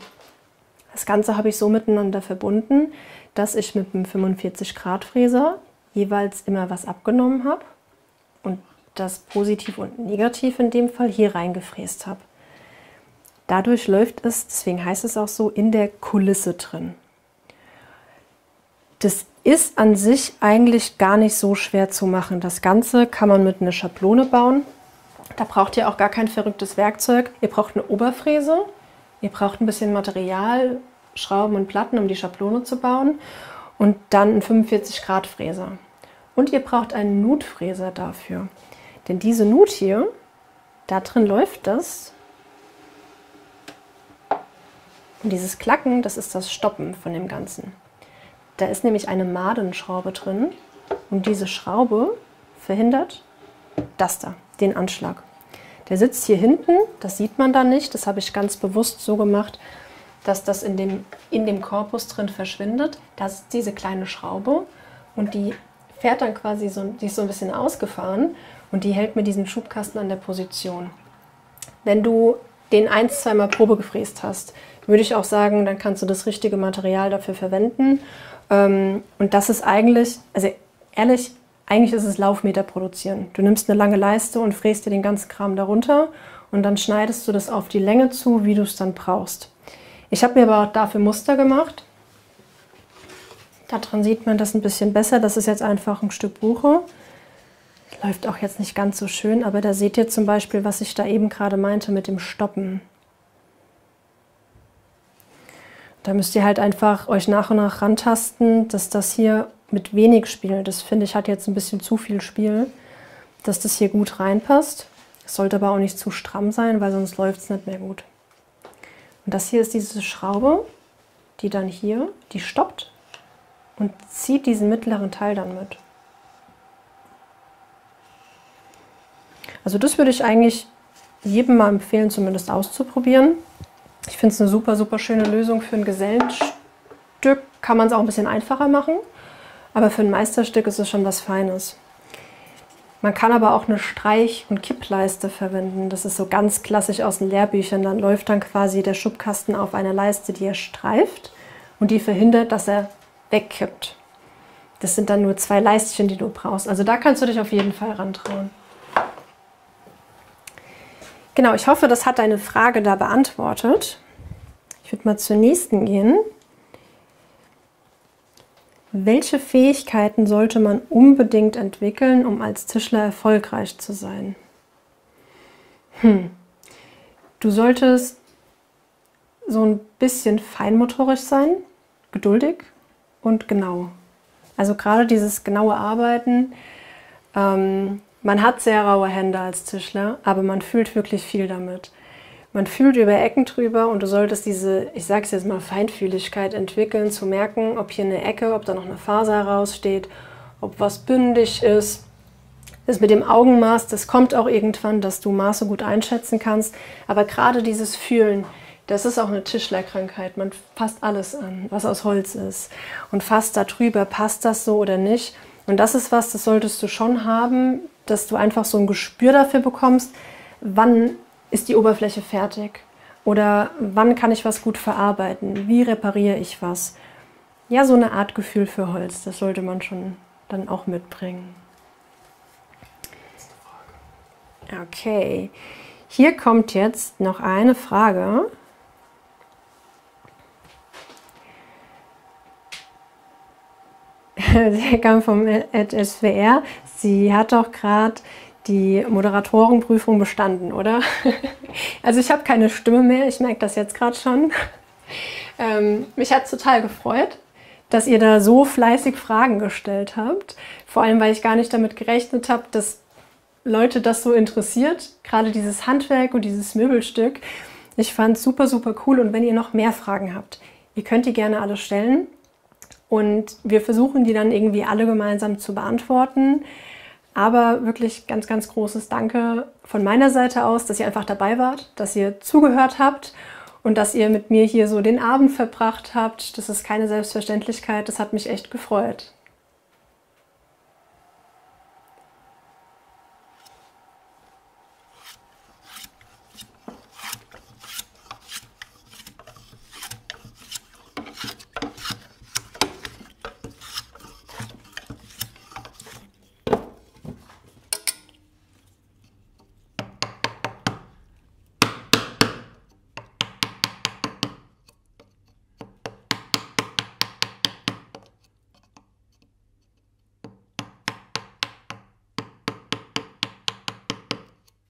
Das Ganze habe ich so miteinander verbunden, dass ich mit einem 45-Grad-Fräser jeweils immer was abgenommen habe und das Positiv und Negativ in dem Fall hier reingefräst habe. Dadurch läuft es, deswegen heißt es auch so, in der Kulisse drin. Das ist an sich eigentlich gar nicht so schwer zu machen. Das Ganze kann man mit einer Schablone bauen. Da braucht ihr auch gar kein verrücktes Werkzeug. Ihr braucht eine Oberfräse, ihr braucht ein bisschen Material, Schrauben und Platten, um die Schablone zu bauen und dann einen 45-Grad-Fräser. Und ihr braucht einen Nutfräser dafür. Denn diese Nut hier, da drin läuft das Und dieses Klacken, das ist das Stoppen von dem Ganzen. Da ist nämlich eine Madenschraube drin und diese Schraube verhindert das da, den Anschlag. Der sitzt hier hinten, das sieht man dann nicht, das habe ich ganz bewusst so gemacht, dass das in dem Korpus drin verschwindet. Das ist diese kleine Schraube und die fährt dann quasi die ist so ein bisschen ausgefahren und die hält mir diesen Schubkasten an der Position. Wenn du den 1-2 Mal Probe gefräst hast, würde ich auch sagen, dann kannst du das richtige Material dafür verwenden. Und das ist eigentlich, also ehrlich, eigentlich ist es Laufmeter produzieren. Du nimmst eine lange Leiste und fräst dir den ganzen Kram darunter und dann schneidest du das auf die Länge zu, wie du es dann brauchst. Ich habe mir aber auch dafür Muster gemacht. Daran sieht man das ein bisschen besser. Das ist jetzt einfach ein Stück Buche. Läuft auch jetzt nicht ganz so schön, aber da seht ihr zum Beispiel, was ich da eben gerade meinte mit dem Stoppen. Da müsst ihr halt einfach euch nach und nach rantasten, dass das hier mit wenig Spiel, das finde ich hat jetzt ein bisschen zu viel Spiel, dass das hier gut reinpasst. Es sollte aber auch nicht zu stramm sein, weil sonst läuft es nicht mehr gut. Und das hier ist diese Schraube, die dann hier, die stoppt und zieht diesen mittleren Teil dann mit. Also das würde ich eigentlich jedem mal empfehlen, zumindest auszuprobieren. Ich finde es eine super, super schöne Lösung für ein Gesellenstück. Kann man es auch ein bisschen einfacher machen, aber für ein Meisterstück ist es schon was Feines. Man kann aber auch eine Streich- und Kippleiste verwenden. Das ist so ganz klassisch aus den Lehrbüchern. Dann läuft dann quasi der Schubkasten auf eine Leiste, die er streift und die verhindert, dass er wegkippt. Das sind dann nur 2 Leistchen, die du brauchst. Also da kannst du dich auf jeden Fall rantrauen. Genau, ich hoffe, das hat deine Frage da beantwortet. Ich würde mal zur nächsten gehen. Welche Fähigkeiten sollte man unbedingt entwickeln, um als Tischler erfolgreich zu sein? Du solltest so ein bisschen feinmotorisch sein, geduldig und genau. Also gerade dieses genaue Arbeiten. Man hat sehr raue Hände als Tischler, aber man fühlt wirklich viel damit. Man fühlt über Ecken drüber und du solltest diese, ich sage es jetzt mal, Feinfühligkeit entwickeln, zu merken, ob hier eine Ecke, ob da noch eine Faser heraussteht, ob was bündig ist. Das mit dem Augenmaß, das kommt auch irgendwann, dass du Maße gut einschätzen kannst. Aber gerade dieses Fühlen, das ist auch eine Tischlerkrankheit. Man fasst alles an, was aus Holz ist und fasst da drüber, passt das so oder nicht. Und das ist was, das solltest du schon haben, dass du einfach so ein Gespür dafür bekommst, wann ist die Oberfläche fertig oder wann kann ich was gut verarbeiten, wie repariere ich was. Ja, so eine Art Gefühl für Holz, das sollte man schon dann auch mitbringen. Okay, hier kommt jetzt noch eine Frage. Sie kam vom SWR. Sie hat doch gerade die Moderatorenprüfung bestanden, oder? Also ich habe keine Stimme mehr, ich merke das jetzt gerade schon. Mich hat es total gefreut, dass ihr da so fleißig Fragen gestellt habt. Vor allem, weil ich gar nicht damit gerechnet habe, dass Leute das so interessiert. Gerade dieses Handwerk und dieses Möbelstück. Ich fand es super, super cool. Und wenn ihr noch mehr Fragen habt, ihr könnt die gerne alle stellen. Und wir versuchen die dann irgendwie alle gemeinsam zu beantworten. Aber wirklich ganz, ganz großes Danke von meiner Seite aus, dass ihr einfach dabei wart, dass ihr zugehört habt und dass ihr mit mir hier so den Abend verbracht habt. Das ist keine Selbstverständlichkeit, das hat mich echt gefreut.